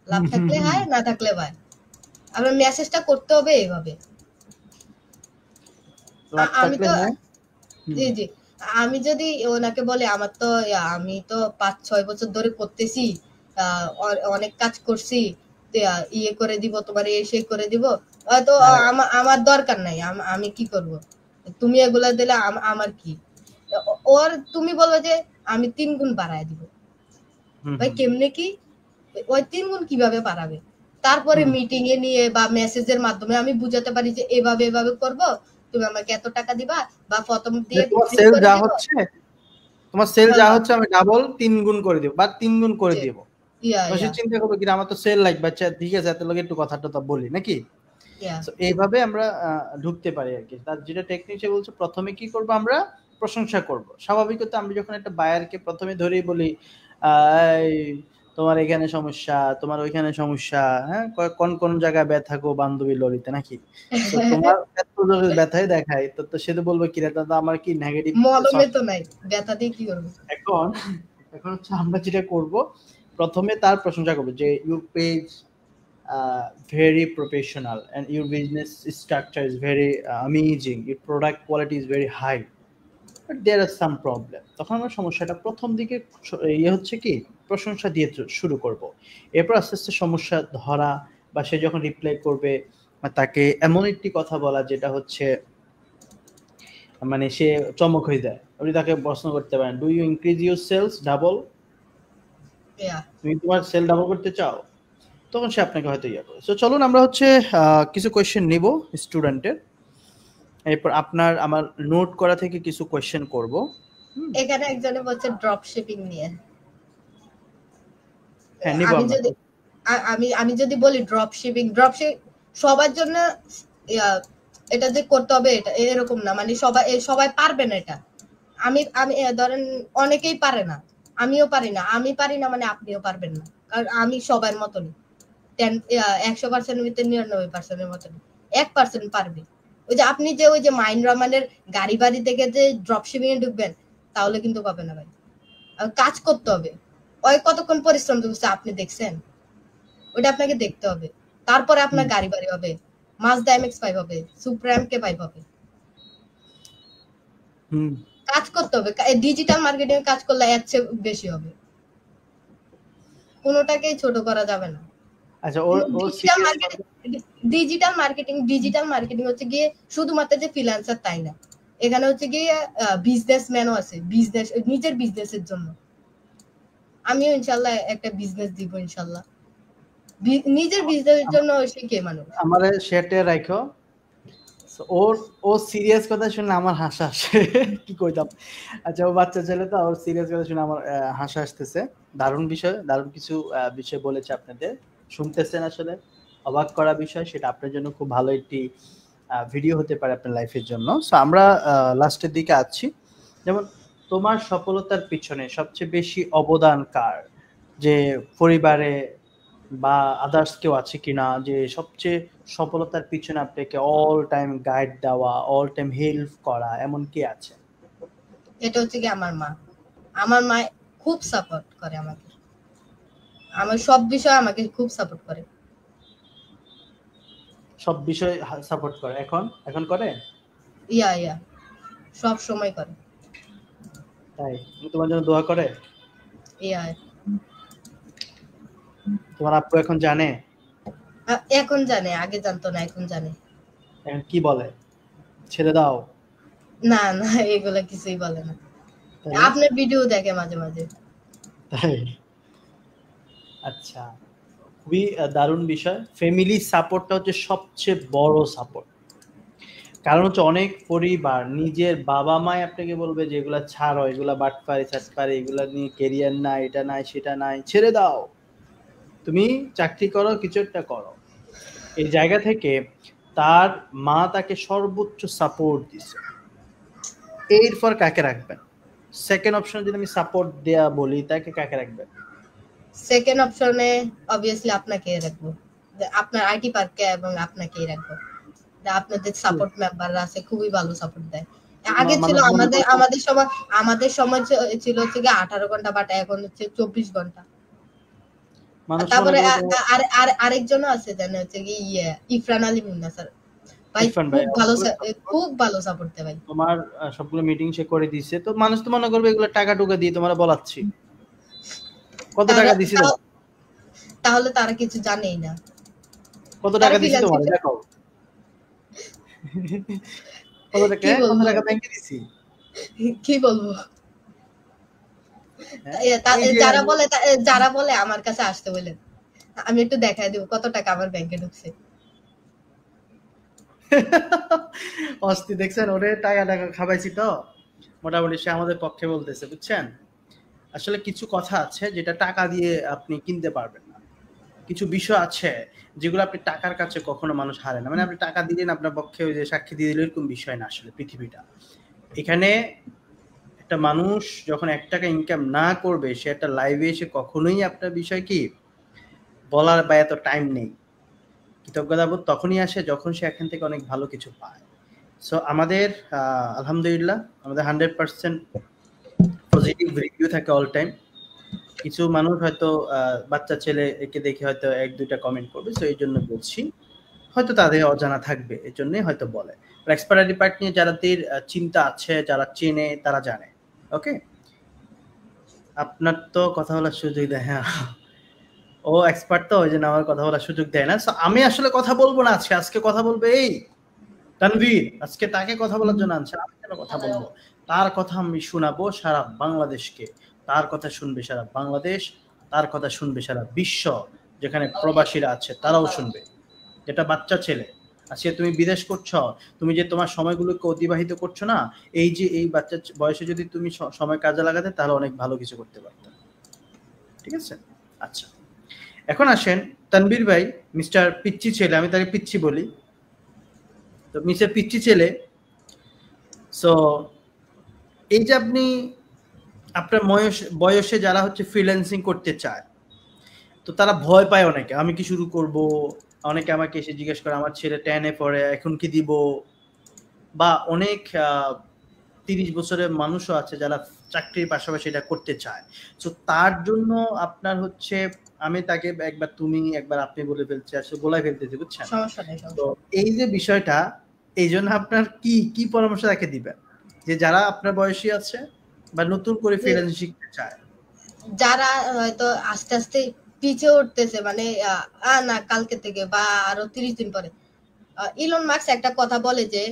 S2: লাভ থাকলে হায়, না থাকলে বায়। আমরা মেসেজটা করতে হবে এইভাবে। আমি তো জি জি আমি যদি ওনাকে বলি আমার তো আমি তো 5-6 বছর ধরে করতেছি, অনেক কাজ করছি, ইয়ে করে দিব তোমার, এই করে দিব, হয়তো আমার দরকার নাই, আমি কি করব, তুমি এগুলা দিলে আমার কি। ওর তুমি বলবে যে আমি 3 গুণ বাড়ায় দিব, ভাই কেমনে কি, ওই 3 গুণ কিভাবে বাড়াবে? তারপরে মিটিং এ নিয়ে বা মেসেজের মাধ্যমে আমি বুঝাতে পারি যে এভাবে এভাবে করব, তুমি আমাকে এত টাকা দিবা, বা প্রথম দিয়ে
S1: তোমার সেল যা হচ্ছে, তোমার সেল যা হচ্ছে আমি ডাবল 3 গুণ করে দিব বা 3 গুণ করে দিব। সে চিন্তা করবে কি আমার তো সেল লাগবে, আচ্ছা ঠিক আছে এত লোক একটু কথাটা তো বলি নাকি। এইভাবে আমরা ঢুকতে পারি আর কি। তার যেটা টেকনিক সে বলছে প্রথমে কি করব, আমরা প্রশংসা করব। স্বাভাবিকত আমরা যখন একটা বায়ারকে প্রথমে ধরেই বলি তোমার এখানে সমস্যা, তোমার ওইখানে সমস্যা, হ্যাঁ কোন কোন জায়গায় ব্যথা গো বান্ধবী ললিতে নাকি, তো তোমার এত ব্যথাই দেখায়, তো সে তো বলবে কি রে দাদা আমার কি নেগেটিভ
S2: মলমে তো নাই, ব্যথা দিয়ে কি করব।
S1: এখন হচ্ছে আমরা যেটা করব, প্রথমে তার প্রশংসা করব যে your page very professional and your business structure is very amazing, your product quality is very high, but there are some problem। তখন আমরা সমস্যাটা প্রথম দিকে ইয়ে হচ্ছে কি প্রশংসা দিয়ে শুরু করব, এরপর আস্তে আস্তে সমস্যা ধরা বা সে যখন রিপ্লাই করবে তাকে এমন একটি কথা বলা যেটা হচ্ছে মানে সে চমক হয়ে যায়। আপনি তাকে প্রশ্ন করতে পারেন, do you increase your sales double, তুমি তোমার সেল ডাবল করতে চাও, তখন সে আপনাকে হয়তো ইয়ে করে। তো চলুন আমরা হচ্ছে কিছু কোয়েশ্চেন নিব স্টুডেন্টের, এরপর আপনার আমার নোট করা থেকে কিছু কোয়েশ্চেন করব।
S2: এখানে একজনে বলছে ড্রপ শিপিং নিয়ে,
S1: হ্যাঁ নিব আমরা।
S2: আমি যদি বলি ড্রপ শিপিং সবার জন্য এটা যে করতে হবে এটা এরকম না, মানে সবাই পারবে না এটা। আমি ধরেন অনেকেই পারে না, আমিও পারি না, আমি পারি না মানে আপনিও পারবেন না, কারণ আমি সবার মতনই 100% ভিতরে 99% মতন 1% পারবে। ওই যে আপনি যে ওই যে মাইন্ড রহমানের গাড়ি বাড়ি থেকে যে ড্রপ শিপিং এ ঢুকবেন তাহলে কিন্তু পাবে না ভাই, কাজ করতে হবে। ওই কতক্ষণ পরিশ্রম করছে আপনি দেখছেন, ওটা আপনাকে দেখতে হবে, তারপরে আপনার গাড়ি বাড়ি হবে, মাজদা এমএক্স 5 হবে, সুপ্রা এমকে 5 হবে। কাজ করতে হবে, ডিজিটাল মার্কেটিং এ কাজ করলে এর চেয়ে বেশি হবে, কোনোটাকেই ছোট করা যাবে না।
S1: আচ্ছা
S2: ডিজিটাল মার্কেটিং হচ্ছে গিয়ে শুধুমাত্র যে ফ্রিল্যান্সার তাই না, এখানে হচ্ছে গিয়ে বিজনেসম্যানও আছে, নিজের বিজনেসের জন্য। আমিও ইনশাআল্লাহ একটা বিজনেস দিব ইনশাআল্লাহ, নিজের বিজনেসের জন্য শিখে মানুষ।
S1: আমারে শেয়ারটা রাখো। ও সিরিয়াস কথা শুনে আমার হাসি আসে, কি কইতাম। আচ্ছা ও বাচ্চা ছেলে তো, ওর সিরিয়াস কথা শুনে আমার হাসি আসতেছে। দারুণ বিষয়, দারুণ কিছু বিষয় বলেছে আপনাদের, শুনতেছেন আসলে অবাক করা বিষয়, সেটা আপনার জন্য খুব ভালো একটি ভিডিও হতে পারে আপনার লাইফের জন্য। সো আমরা লাস্টের দিকে আছি। যেমন তোমার সফলতার পিছনে সবচেয়ে বেশি অবদান কার, যে পরিবারে বা আদার্স কেউ আছে কিনা যে সবচেয়ে সফলতার পিছনে আপনাকে অল টাইম গাইড দেওয়া, অল টাইম হেল্প করা, এমন কি আছে?
S2: এটা হচ্ছে কি আমার মা খুব সাপোর্ট করে আমাকে, আমার সব বিষয় আমাকে খুব সাপোর্ট করে,
S1: সব বিষয় সাপোর্ট করে। এখন করে
S2: ইয়া সব সময় করে।
S1: তাই তোমার জন্য দোয়া করে?
S2: ইয়া
S1: তোমার আপু এখন জানে?
S2: এখন জানে, আগে জানতো না, এখন জানে।
S1: এখন কি বলে? ছেড়ে দাও?
S2: না এগুলা কিছুই বলে না, আপনার ভিডিও দেখে মাঝে মাঝে।
S1: তাই আচ্ছা, খুবই দারুণ বিষয়। ফ্যামিলি সাপোর্টটা হচ্ছে সবচেয়ে বড় সাপোর্ট। কারণ হচ্ছে অনেক পরিবার নিজের বাবা-মাই আপনাকে বলবে যে, "এগুলা ছাড়ো, এগুলা বাটপারি, এগুলা নিয়ে ক্যারিয়ার নাই, এটা নাই, সেটা নাই, ছেড়ে দাও। তুমি চাকরি করো, কিছু একটা করো।" এই জায়গা থেকে তার মা তাকে সর্বোচ্চ সাপোর্ট দিছে। এরপর কাকে রাখবেন? সেকেন্ড অপশন যদি আমি সাপোর্ট দেয়া বলি, তাকে কাকে রাখবেন?
S2: সেকেন্ড অপশনে অবভিয়াসলি আপনাকে রাখবো, আপনার আইটি পার্কে, এবং আপনাকেই রাখবো। আপনাদের সাপোর্ট মেম্বাররা আছে, খুবই ভালো সাপোর্ট দেয়। আগে ছিল
S1: মানুষ মনে করবে
S2: আমাদের সময় ছিল হচ্ছে কি 18 ঘন্টা, বাট এখন হচ্ছে 24 ঘন্টা।
S1: মানুষ মনে
S2: তারপরে
S1: করবে
S2: আরেকজনও আছে জানেন, হচ্ছে কি ইফরান আলী মুন্না স্যার, ভাই
S1: ইরফান ভাই
S2: খুব ভালো সাপোর্ট দেয় ভাই।
S1: তোমার সবগুলো মিটিং সে করে দিছে, তো মানুষ তো মনে করবে এগুলো টাকা টুকা দিয়ে তোমার বলাচ্ছি। কত টাকা দিছি তোমার?
S2: তাহলে তারা কিছু জানেই না।
S1: কত টাকা দিছি তোমার দেখো। কত টাকা ব্যাংকে দিছি?
S2: কি বলবো? যারা বলে আমার কাছে আসতে বলে, আমি একটু দেখাই দেবো কত টাকা আমার ব্যাংকে ঢুকছে।
S1: অস্তি দেখছেন, ওরে টাকা খাবাইছি তো মোটামুটি সে আমাদের পক্ষে বলতেছে, বুঝছেন? আসলে কিছু কথা আছে যেটা টাকা দিয়ে আপনি কিনতে পারবেন না। কিছু বিষয় আছে যেগুলো আপনি টাকার কাছে কখনো মানুষ হারে না। মানে আপনি টাকা দিলেন, আপনার পক্ষে ওই যে সাক্ষী দিয়ে দিল, এরকম বিষয় না আসলে পৃথিবীটা। এখানে একটা মানুষ যখন 1 টাকা ইনকাম না করবে, সে একটা লাইভে এসে কখনোই আপনার বিষয় কি বলার বা এত টাইম নেই। কৃতজ্ঞতাবোধ তখনই আসে যখন সে এখান থেকে অনেক ভালো কিছু পায়। সো আমাদের আলহামদুলিল্লাহ আমাদের 100% পজিটিভ রিভিউ থাকে অল টাইম। কিছু মানুষ হয়তো বাচ্চা ছেলে একে দেখে হয়তো 1-2টা কমেন্ট করবে, সো এই জন্য বলছি, হয়তো তাদের অজানা থাকবে, এর জন্যই হয়তো বলে। এক্সপার্টারি পার্ট নিয়ে যাদের চিন্তা আছে, যারা চেনে, তারা জানে। ওকে, আপনার তো কথা বলার সুযোগ দেয়। হ্যাঁ, ও এক্সপার্ট তো, ওই জন্য আমার কথা বলার সুযোগ দেয় না। সো আমি আসলে কথা বলবো না আজকে কথা বলবে এই তানভীর। আজকে তাকে কথা বলার জন্য আনছে, আমি কেন কথা বলবো? তার কথা আমি শোনাবো সারা বাংলাদেশকে, তার কথা শুনবে সারা বাংলাদেশ, তার কথা শুনবে সারা বিশ্ব, যেখানে প্রবাসীরা আছে তারাও শুনবে। যেটা বাচ্চা ছেলে, আজকে তুমি বিদেশ করছো, তুমি যে তোমার সময়গুলোকে অতিবাহিত করছো না, এই যে এই বাচ্চা বয়সে যদি তুমি সময় কাজে লাগাতে, তাহলে অনেক ভালো কিছু করতে পারতে। ঠিক আছে? আচ্ছা, এখন আসেন তানভীর ভাই, মিস্টার পিচ্চি ছেলে, আমি তাকে পিচ্চি বলি, তো মিস্টার পিচ্চি ছেলে, সো এই যে আপনি আপনার বয়সে যারা হচ্ছে ফ্রিল্যান্সিং করতে চায়, তো তারা ভয় পায় অনেকে, আমি কি শুরু করব? অনেকে আমাকে এসে জিজ্ঞেস করে, আমার ছেলে 10-এ পড়ে, এখন কি দিব? বা অনেক 30 বছরের মানুষও আছে যারা চাকরির পাশাপাশি এটা করতে চায়। সো তার জন্য আপনার হচ্ছে, আমি তাকে একবার তুমি একবার আপনি বলে ফেলছি, আসলে বলাই ফেলতেছি, বুঝছেন? তো এই যে বিষয়টা, এই জন্য আপনার কি পরামর্শ তাকে দিবেন, যে যারা আপনার বয়সী আছে বা নতুন করে ফ্রিল্যান্সিং শিখতে চায়,
S2: যারা হয়তো আস্তে আস্তে পিছিয়ে উঠতেছে, মানে না কালকে থেকে বা আরো 30 দিন পরে। ইলন মাস্ক একটা কথা বলে যে,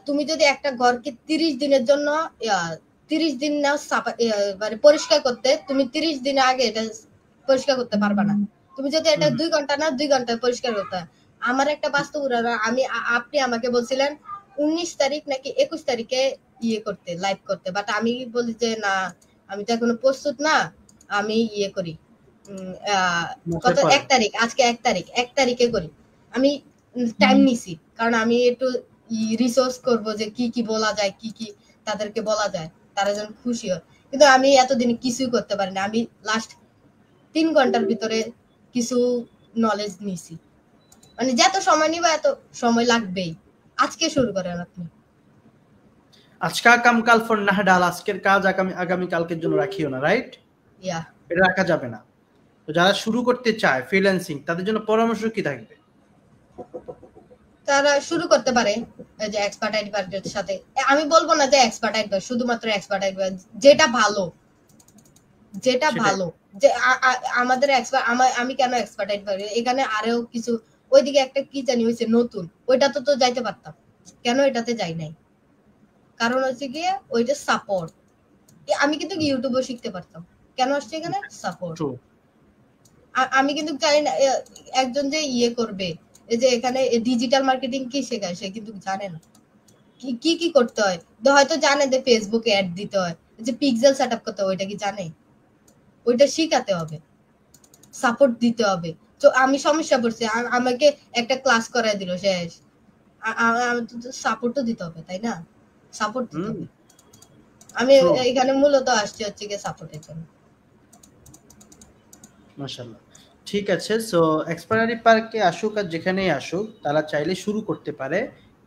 S2: তুমি যদি একটা ঘরকে 30 দিনের জন্য 30 দিন নাও মানে পরিষ্কার করতে, তুমি 30 দিন আগে এটা পরিষ্কার করতে পারবা না। তুমি যদি এটা 2 ঘন্টা না 2 ঘন্টায় পরিষ্কার করতে। আমার একটা বাস্তব উদাহরণ, আপনি আমাকে বলছিলেন 19 তারিখ নাকি 21 তারিখে ইয়ে করতে, লাইভ করতে, বাট আমি বলি যে না, আমি তো এখনো প্রস্তুত না, আমি ইয়ে করি কত 1 তারিখ, আজকে 1 তারিখে করি। আমি টাইম নিছি, কারণ আমি একটু রিসোর্স করব যে কি বলা যায়, কি তাদেরকে বলা যায়, তারা যেন খুশি হয়। কিন্তু আমি এতদিন কিছুই করতে পারি না। আমি লাস্ট 3 ঘন্টার ভিতরে কিছু নলেজ নিছি। মানে যত সময় নিবা এত সময় লাগবেই। আজকে শুরু করেন আপনি।
S1: আজকা কাম কাল ফর নাহডাল, আজকের কাজ আগামী কালকের জন্য রাখিও না, রাইট?
S2: ইয়া,
S1: এটা রাখা যাবে না। তো যারা শুরু করতে চায় ফ্রিল্যান্সিং, তাদের জন্য পরামর্শ কি থাকবে?
S2: তারা শুরু করতে পারে যে এক্সপার্ট আইডিপার্টের সাথে। আমি বলবো না যে এক্সপার্ট আইডিপার, শুধুমাত্র এক্সপার্ট আইডিপার, যেটা ভালো, যে আমাদের এক্সপার্ট, আমি কেন এক্সপার্ট আইডিপার, এখানে আরো কিছু, ওইদিকে একটা কি জানি হয়েছে নতুন, ওইটা তো যাইতে পারতাম, কেন এটাতে যাই নাই? কারণ হচ্ছে গিয়ে ওইটা সাপোর্ট। আমি কিন্তু ইউটিউবে শিখতে পারতাম, কেন আসছে এখানে? সাপোর্ট। আমি কিন্তু জানি না একজন যে ইয়ে করবে, এই যে এখানে ডিজিটাল মার্কেটিং কি শেখায়, সে কিন্তু জানে না কি কি করতে হয়। হয়তো জানে যে ফেসবুকে অ্যাড দিতে হয়, যে পিক্সেল সেটআপ করতে হয়, ওইটা কি জানে? ওইটা শিখাতে হবে, সাপোর্ট দিতে হবে। তো আমি সমস্যা পড়ছি, আমাকে একটা ক্লাস করায় দিল, শেষ। সাপোর্টও দিতে হবে, তাই না? সাপোর্ট দিতে হবে। আমি এখানে মূলত আসছি হচ্ছে গিয়ে সাপোর্টের জন্য।
S1: মাশাআল্লাহ, ঠিক আছে। সো এক্সপায়ারি পার্কে আসুক আর যেখানেই আসুক, তারা চাইলে শুরু করতে পারে,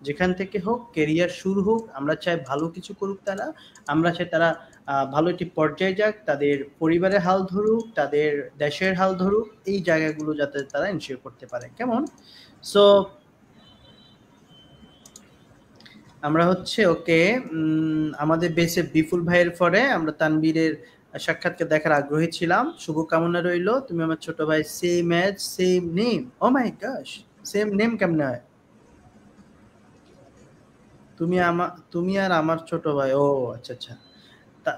S1: যেখান থেকে হোক কেরিয়ার শুরু হোক। আমরা চাই ভালো কিছু করুক তারা, আমরা চাই তারা ভালো একটি পর্যায়ে যাক, তাদের পরিবারের হাল ধরুক, তাদের দেশের হাল ধরুক, এই জায়গাগুলো যাতে তারা এনশিওর করতে পারে। কেমন? সো আমরা হচ্ছে ওকে আমাদের বেসে বিপুল ভাইয়ের পরে আমরা তানবীরের সাক্ষাৎকে দেখার আগ্রহী ছিলাম। শুভকামনা রইল। তুমি আমার ছোট ভাই, সেম এজ সেম নেম। ও মাই গশ, সেম নেম কেমনে হয়? তুমি আর আমার ছোট ভাই। ও আচ্ছা আচ্ছা,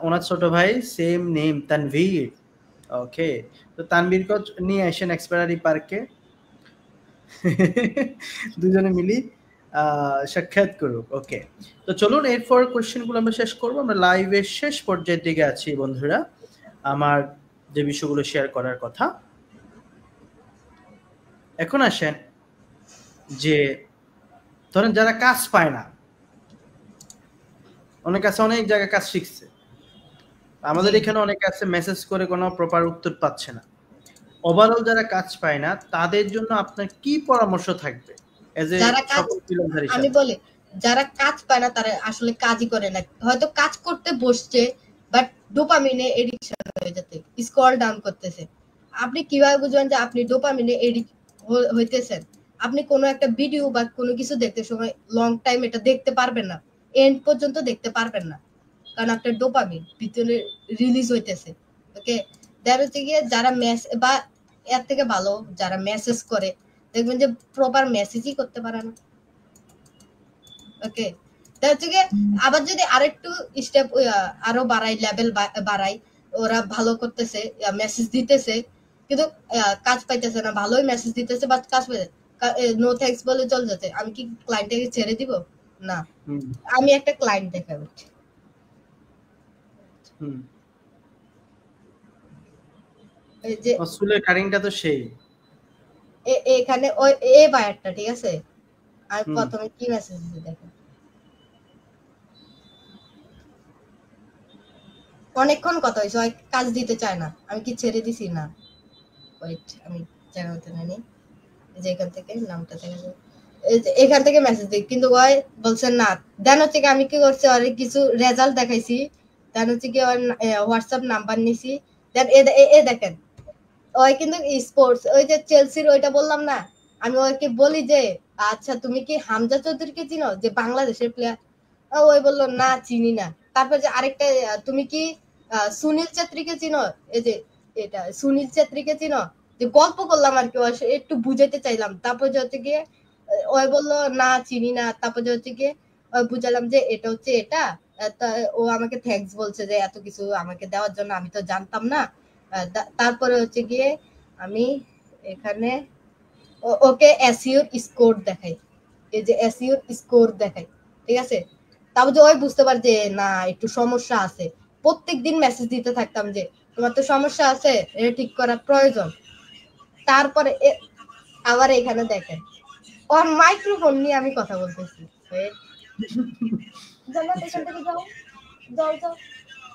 S1: ওনার ছোট ভাই সেম নেম তানভীর। ওকে, তো তানভীরকে নিয়ে আসেন এক্সপায়ারি পার্কে, দুজনে মিলি সাক্ষাৎ করুক। ওকে, তো চলুন এরপর কোশ্চেনগুলো আমরা শেষ করবো। আমরা লাইভের শেষ পর্যায়ের দিকে আছি বন্ধুরা। আমার যে বিষয়গুলো শেয়ার করার কথা, এখন আসেন যে ধরেন যারা কাজ পায় না, অনেক আছে অনেক জায়গায় কাজ শিখছে, আমাদের এখানে অনেক আছে মেসেজ করে কোনো প্রপার উত্তর পাচ্ছে না। ওভারঅল যারা কাজ পায় না, তাদের জন্য আপনার কি পরামর্শ থাকবে?
S2: আমি বলি, যারা কাজ পায় না তারা আসলে কাজই করে না, হয়তো কাজ করতে বসছে বাট ডোপামিনে এডিকশন হয়ে যেতে, স্ক্রল ডাউন করতেছে। আপনি কিভাবে বুঝবেন যে আপনি ডোপামিনে এডিক্ট হইতেছেন? আপনি কোনো একটা ভিডিও বা কোনো কিছু দেখতে সময় লং টাইম এটা দেখতে পারবেন না, এন্ড পর্যন্ত দেখতে পারবেন না, কারণ আপনার ডোপামিন ভিতরে রিলিজ হইতেছে। ওকে, যারা হচ্ছে গিয়ে যারা বা এর থেকে ভালো যারা মেসেজ করে, দেখবেন যে প্রপার মেসেজই করতে পারে না। ওকে, হচ্ছে গিয়ে আবার যদি আরেকটু স্টেপ আরো বাড়াই, লেভেল বাড়াই, ওরা ভালো করতেছে, মেসেজ দিতেছে কিন্তু কাজ পাইতেছে না, ভালোই মেসেজ দিতেছে বাট কাজ পাইতেছে, নো থ্যাঙ্কস বলে চলে যাচ্ছে। আমি কি ক্লায়েন্টকে ছেড়ে দিব? না, আমি একটা ক্লায়েন্ট দেখাবো। এই যে
S1: চুলের কাটিংটা তো সেই
S2: এখানে ওই এ বায়ারটা, ঠিক আছে? আর প্রথমে কি মেসেজ দিতে দেখেন, অনেকক্ষণ কথা হয়েছে, কাজ দিতে চায় না। আমি কি ছেড়ে দিছি? না, ওয়েট, আমি জায়গাতে নেই, যে এখান থেকে নামটা দেখা যায়, এখান থেকে মেসেজ দিই, কিন্তু ওই বলছেন না। দেন হচ্ছে কি আমি কি করছি, আর কিছু রেজাল্ট দেখাইছি, দেন হচ্ছে কি হোয়াটসঅ্যাপ নাম্বার নিছি, দেন এ দেখেন, ওই কিন্তু স্পোর্টস, ওই যে চেলসির ওইটা বললাম না, আমি ওকে বলি যে আচ্ছা তুমি কি হামজা চৌধুরীকে চিনো, যে বাংলাদেশের প্লেয়ার? ওই বললো না চিনি না। তারপর যে আরেকটা, তুমি কি সুনীল ছেত্রীকে চিনো? এই যে এটা সুনীল ছেত্রীকে চিনো? যে গল্প করলাম আর কি, একটু বুঝাইতে চাইলাম। তারপর যে হচ্ছে গিয়ে ওই বললো না চিনি না। তারপর যে হচ্ছে গিয়ে বুঝালাম যে এটা হচ্ছে এটা, ও আমাকে থ্যাঙ্কস বলছে যে এত কিছু আমাকে দেওয়ার জন্য, আমি তো জানতাম না। তারপরে হচ্ছে গিয়ে আমি এখানে ওকে এসইওর স্কোর দেখাই, এই যে এসইওর স্কোর দেখাই, ঠিক আছে? তারপর যে ওই বুঝতে পার যে না একটু সমস্যা আছে। প্রত্যেকদিন মেসেজ দিতে থাকতাম যে তোমার তো সমস্যা আছে, এটা ঠিক করার প্রয়োজন। তারপরে আবার এখানে দেখেন, ওর মাইক্রোফোন নিয়ে আমি কথা বলতেছি।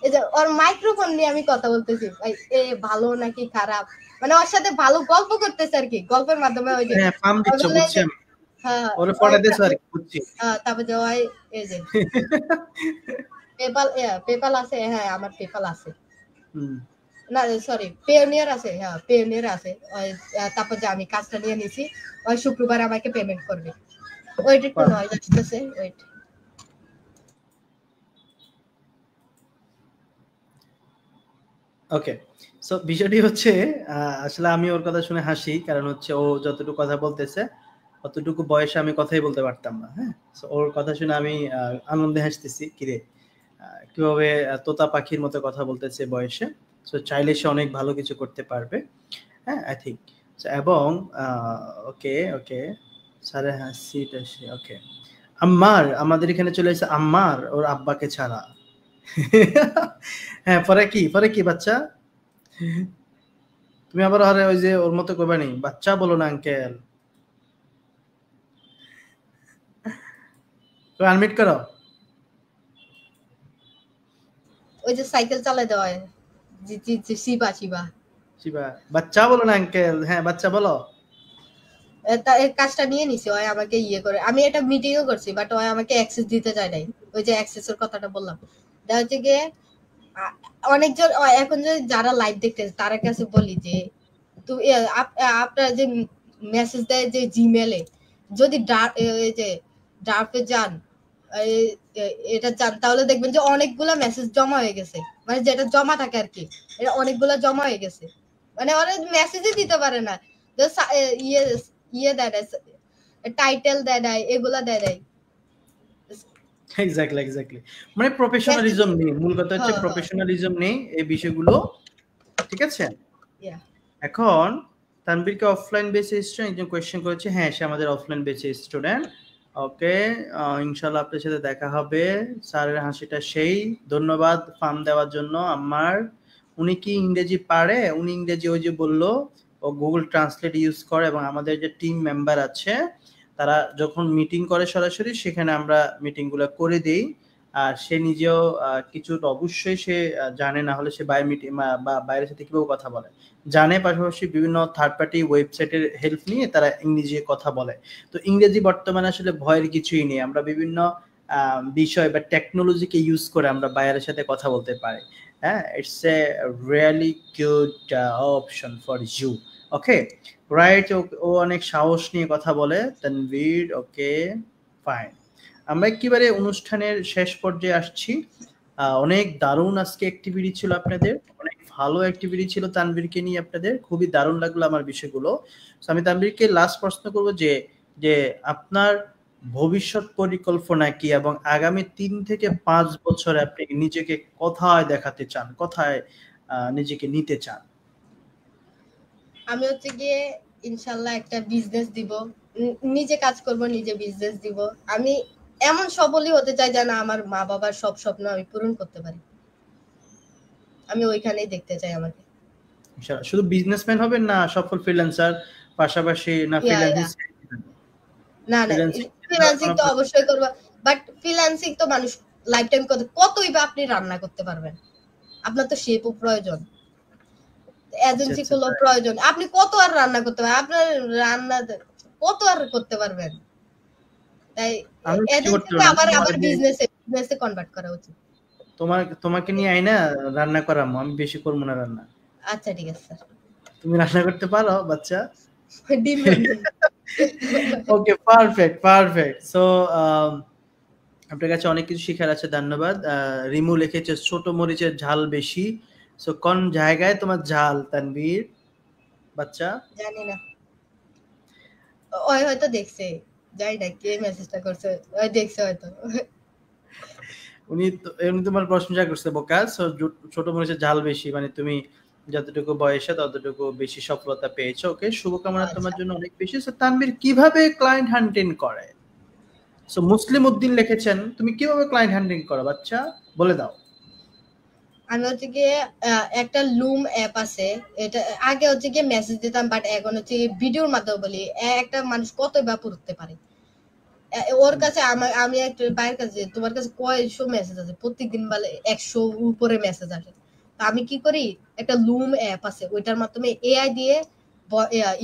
S2: এই যে ওর মাইক্রোফোন নিয়ে আমি কথা বলতেছি, ভাই এ ভালো নাকি খারাপ, মানে ওর সাথে ভালো গল্প করতেছে আর কি, গল্পের মাধ্যমে। ওই যে তারপর যে ওই এই যে পেপাল আছে, হ্যাঁ আমার পেপাল আছে, না সরি পেওনিয়ার আছে, হ্যাঁ পেওনিয়ার আছে। তারপর যে আমি কাজটা নিয়ে নিছি, ওই শুক্রবার আমাকে পেমেন্ট করবে। ওইটা একটু নয়েজ আসতেছে, ওয়েট।
S1: ওকে, সো বিষয়টি হচ্ছে আসলে আমি ওর কথা শুনে হাসি, কারণ হচ্ছে ও যতটুকু কথা বলতেছে অতটুকু বয়সে আমি কথাই বলতে পারতাম না। হ্যাঁ, সো ওর কথা শুনে আমি আনন্দে হাসতেছি, কিরে কিভাবে তোতা পাখির মতো কথা বলতেছে বয়সে। সো চাইলে সে অনেক ভালো কিছু করতে পারবে। হ্যাঁ আই থিঙ্ক। এবং ওকে ওকে স্যারের সিট আসে ওকে। আম্মার আমাদের এখানে চলে এসেছে আম্মার ওর আব্বাকে ছাড়া। হ্যাঁ পরে কি বাচ্চা তুমি আবার আরে ওই যে ওর মতো করবে নি বাচ্চা বলো না আঙ্কেল আনমিট করো
S2: ওই যে সাইকেল চালায় দেওয়া হয় জি জি জি শিবা শিবা
S1: শিবা বাচ্চা বলো না আঙ্কেল হ্যাঁ বাচ্চা বলো
S2: এই কাজটা নিয়ে নিছি ওই আমাকে ইয়ে করে আমি এটা মিটিংও করছি বাট ওই আমাকে অ্যাক্সেস দিতে চায় নাই ওই যে অ্যাক্সেসের কথাটা বললাম দেখা হচ্ছে গিয়ে অনেকজন এখন যে যারা লাইভ দেখতেছে তারা কাছে বলি যে তুমি আপনার যে মেসেজ দেয় যে জিমেলে যদি এই যে ড্রাফটে যান এটা যান তাহলে দেখবেন যে অনেকগুলা মেসেজ জমা হয়ে গেছে মানে যেটা জমা থাকে আর কি এটা অনেকগুলা জমা হয়ে গেছে মানে ওরা মেসেজই দিতে পারে না ইয়ে ইয়ে দেয় না টাইটেল দেয় না এগুলা দেয় নাই
S1: এক্স্যাক্টলি মানে প্রফেশনালিজম নেই মূল কথা হচ্ছে প্রফেশনালিজম নেই এই বিষয়গুলো ঠিক আছে এখন তানবীরকে অফলাইন বেসে স্টুডেন্ট একজন কোয়েশ্চেন করেছে হ্যাঁ সে আমাদের অফলাইন বেসে স্টুডেন্ট ওকে ইনশাআল্লাহ আপনার সাথে দেখা হবে স্যারের হাসিটা সেই ধন্যবাদ ফার্ম দেওয়ার জন্য আমার উনি কি ইংরেজি পারে উনি ইংরেজি ওই যে বললো ও গুগল ট্রান্সলেট ইউজ করে এবং আমাদের যে টিম মেম্বার আছে তারা যখন মিটিং করে সরাসরি সেখানে আমরা মিটিংগুলো করে দেই আর সে নিজেও কিছু অবশ্যই সে জানে না হলে সে বা বাইরের সাথে কিভাবে কথা বলে জানে পাশাপাশি বিভিন্ন থার্ড পার্টি ওয়েবসাইটের হেল্প নিয়ে তারা ইংরেজি কথা বলে তো ইংরেজি বর্তমানে আসলে ভয়ের কিছুই নেই আমরা বিভিন্ন বিষয় বা টেকনোলজিকে ইউজ করে আমরা বাইরের সাথে কথা বলতে পারি হ্যাঁ it's a really good option for you okay right ও অনেক সাহস নিয়ে কথা বলে তানভীর ওকে ফাইন আমরা একেবারে অনুষ্ঠানের শেষ পর্যায়ে আসছি অনেক দারুণ আজকে অ্যাক্টিভিটি ছিল আপনাদের অনেক ভালো অ্যাক্টিভিটি ছিল তানভীরকে নিয়ে আপনাদের খুবই দারুণ লাগলো আমার বিষয়গুলো আমি তানভীরকে লাস্ট প্রশ্ন করবো যে আপনার ভবিষ্যৎ পরিকল্পনা কি এবং আগামী 3 থেকে 5 বছরে আপনি নিজেকে কোথায় দেখাতে চান কোথায় নিজেকে নিতে চান
S2: আমি হচ্ছে গিয়ে ইনশাআল্লাহ একটা বিজনেস দিব নিজে কাজ করব নিজে বিজনেস দিব আমি এমন সফলই হতে চাই যেন আমার মা বাবার সব স্বপ্ন আমি পূরণ করতে পারি আমি ওইখানেই দেখতে চাই আমাকে
S1: শুধু বিজনেসম্যান হবেন না সফল ফ্রিল্যান্সার পাশাপাশি না ফ্রিল্যান্সিং
S2: না ফ্রিল্যান্সিং তো অবশ্যই করব বাট ফ্রিল্যান্সিং তো মানুষ লাইফ টাইম কতই বা আপনি রান্না করতে পারবেন আপনার তো শেপও প্রয়োজন এজেন্সি গুলো প্রয়োজন আপনি কত আর রান্না করতে পারবেন আপনার রান্না কত আর করতে পারবেন তাই এজেন্সিকে আবার বিজনেসে কনভার্ট করা উচিত
S1: তোমাকে নিয়ে আইনা রান্না করাম আমি বেশি করব না রান্না
S2: আচ্ছা ঠিক আছে স্যার
S1: তুমি রান্না করতে পারো বাচ্চা ওকে পারফেক্ট সো আপনার কাছে অনেক কিছু শেখার আছে ধন্যবাদ রিমু লিখেছে ছোট মরিচের ঝাল বেশি সো কোন জায়গায় তোমার ঝাল তানভীর বাচ্চা
S2: জানি না ওই হয়তো দেখছে যাই না কে মেসেজটা করছে ওই দেখছে হয়তো
S1: উনি তোমার প্রশংসা করছে বোকা সো ছোট মরিচের ঝাল বেশি মানে তুমি যতটুকু বয়সে ততটুকু বেশি সফলতা পেয়েছো ওকে শুভকামনা তোমার জন্য অনেক বেশি সো তানভীর কিভাবে ক্লায়েন্ট হান্টিং করে সো মুসলিম উদ্দিন লিখেছেন তুমি কিভাবে ক্লায়েন্ট হান্টিং করো বাচ্চা বলে দাও
S2: আমি হচ্ছে গিয়ে একটা লুম অ্যাপ আছে এটা আগে হচ্ছে গিয়ে মেসেজ দিতাম বাট এখন হচ্ছে ভিডিওর মাধ্যমে বলি একটা মানুষ কতই বা পড়তে পারে ওর কাছে আমি একটা বাইরের কাছে তোমার কাছে কয়শো মেসেজ আছে প্রত্যেকদিন বলে 100 উপরে মেসেজ আসে আমি কি করি একটা লুম অ্যাপ আছে ওইটার মাধ্যমে এআই দিয়ে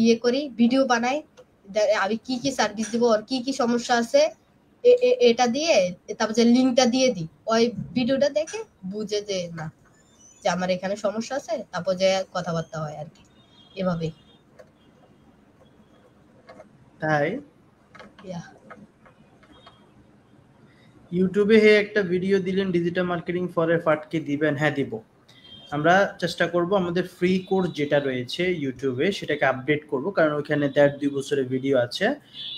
S2: ইয়ে করি ভিডিও বানাই আমি কি কি সার্ভিস দিব আর কি কি সমস্যা আছে এটা দিয়ে তারপর যে লিঙ্কটা দিয়ে দিই ওই ভিডিওটা দেখে বুঝে যে না যে আমার এখানে সমস্যা আছে তারপর যে কথাবার্তা হয় আর কি এভাবে
S1: তাই ইউটিউবে একটা ভিডিও দিলেন ডিজিটাল মার্কেটিং ফর এ ফাটকে দিবেন হ্যাঁ দিব আমরা চেষ্টা করব আমাদের ফ্রি কোর্স যেটা রয়েছে ইউটিউবে সেটাকে আপডেট করব কারণ ওখানে 1.5-2 বছরের ভিডিও আছে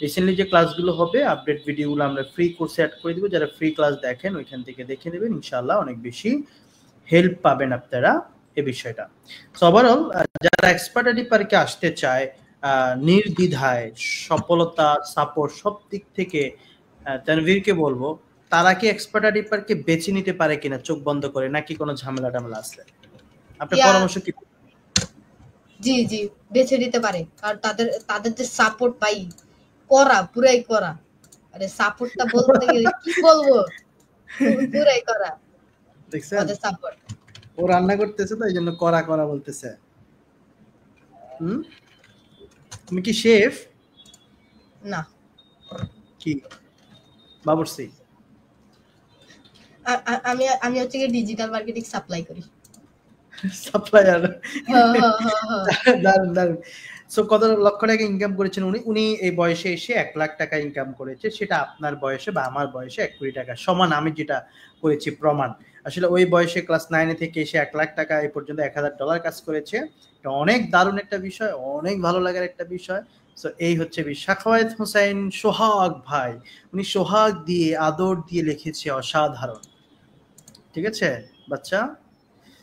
S1: রিসেন্টলি যে ক্লাসগুলো হবে আপডেট ভিডিওগুলো আমরা ফ্রি কোর্সে অ্যাড করে দিব যারা ফ্রি ক্লাস দেখেন ওইখান থেকে দেখে নেবেন ইনশাআল্লাহ অনেক বেশি হেল্প পাবেন আপনারা এই বিষয়টা। সো ওভারঅল যারা এক্সপার্টারি পার্কে আসতে চায় নির্দ্বিধায় সফলতা সাপোর্ট সব দিক থেকে, তানভীরকে বলবো তারা কি এক্সপার্টারি পার্কে বেছে নিতে পারে কিনা চোখ বন্ধ করে, নাকি কোনো ঝামেলা টামেলা আছে? আপনার পরামর্শ কি?
S2: জি জি বেছে নিতে পারে, কারণ তাদের যে সাপোর্ট পাই করা পুরাই করা, আরে সাপোর্টটা বলতে গেলে কি বলবো, পুরাই করা।
S1: দেখছেন
S2: ওদের সাপোর্ট।
S1: ও রান্না করতেছে তো এই জন্য করা করা বলতেছে। তুমি কি শেফ?
S2: না।
S1: কি বাবুর্চি?
S2: আমি হচ্ছে কি ডিজিটাল মার্কেটিং সাপ্লাই করি।
S1: সাপ্লায়ার। দারুন দারুন। সো কত লক্ষ টাকা ইনকাম করেছেন উনি? উনি এই বয়সে এসে 1 লাখ টাকা ইনকাম করেছে, সেটা আপনার বয়সে বা আমার বয়সে 1 কোটি টাকা সমান। আমি যেটা করেছি প্রমাণ, আসলে ওই বয়সে ক্লাস 9 থেকে এসে 1 লাখ টাকা এই পর্যন্ত $1000 কাজ করেছে। এটা অনেক দারুণ একটা বিষয়, অনেক ভালো লাগার একটা বিষয়। সো এই হচ্ছে সাখাওয়াত হোসেন সোহাগ ভাই, উনি সোহাগ দিয়ে আদর দিয়ে লিখেছে অসাধারণ। ঠিক আছে বাচ্চা?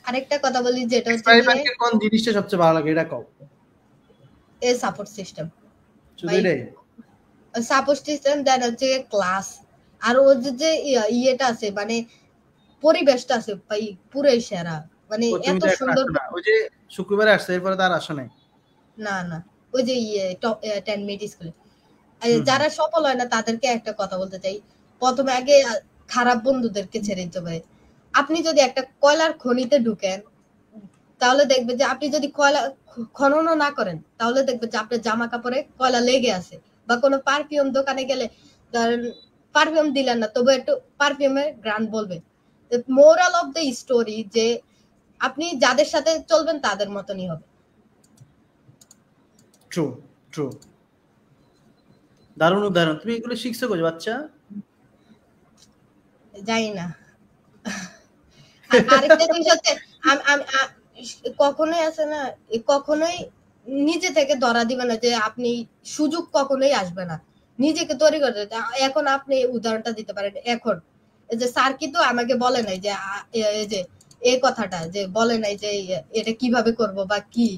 S2: আরেকটা কথা বলি, যেটা হচ্ছে
S1: ব্যাংকের কোন জিনিসটা সবচেয়ে ভালো লাগে এটা কও।
S2: এই সাপোর্ট সিস্টেম,
S1: শুধু এটাই?
S2: সাপোর্ট সিস্টেম, দেন হচ্ছে ক্লাস, আর ওদের যে ইয়েটা আছে, মানে পরিবেশটা আছে ভাই পুরাই সেরা, মানে এত সুন্দর।
S1: ওই যে শুক্রবারে আসছে, এরপরে তার আসা নাই?
S2: না না, ওই যে টপ 10 মিনিট স্কুলে যারা সফল হয় না তাদেরকে একটা কথা বলতে চাই, প্রথমে আগে খারাপ বন্ধুদেরকে ছেড়ে দিতে হবে। আপনি যদি একটা কয়লার খনিতে ঢুকেন, তাহলে দেখবে যে আপনি যদি কয়লা খনন না করেন, তাহলে দেখবে যে আপনার জামা কাপড়ে কয়লা লেগে আছে। বা কোনো পারফিউম দোকানে গেলে ধরেন পারফিউম দিলেন না, তবু একটু পারফিউমের গ্রান্ড বলবে। মোরাল অফ দ্য স্টোরি যে আপনি যাদের সাথে চলবেন তাদের মতনই হবে।
S1: True true. দারুণ উদাহরণ। তুমি এগুলো শিখছো কোথায় বাচ্চা?
S2: জানি না। আরেকটা জিনিস হচ্ছে কখনোই আছে না, কখনোই নিজে থেকে ধরা দিবে না যে আপনি সুযোগ কখনোই আসবে না, নিজেকে তৈরি করতে। এখন আপনি উদাহরণটা দিতে পারেন, এখন এই যে স্যার কিন্তু আমাকে বলে নাই যে এই যে এই কথাটা যে বলে নাই যে এটা কিভাবে করব বা কি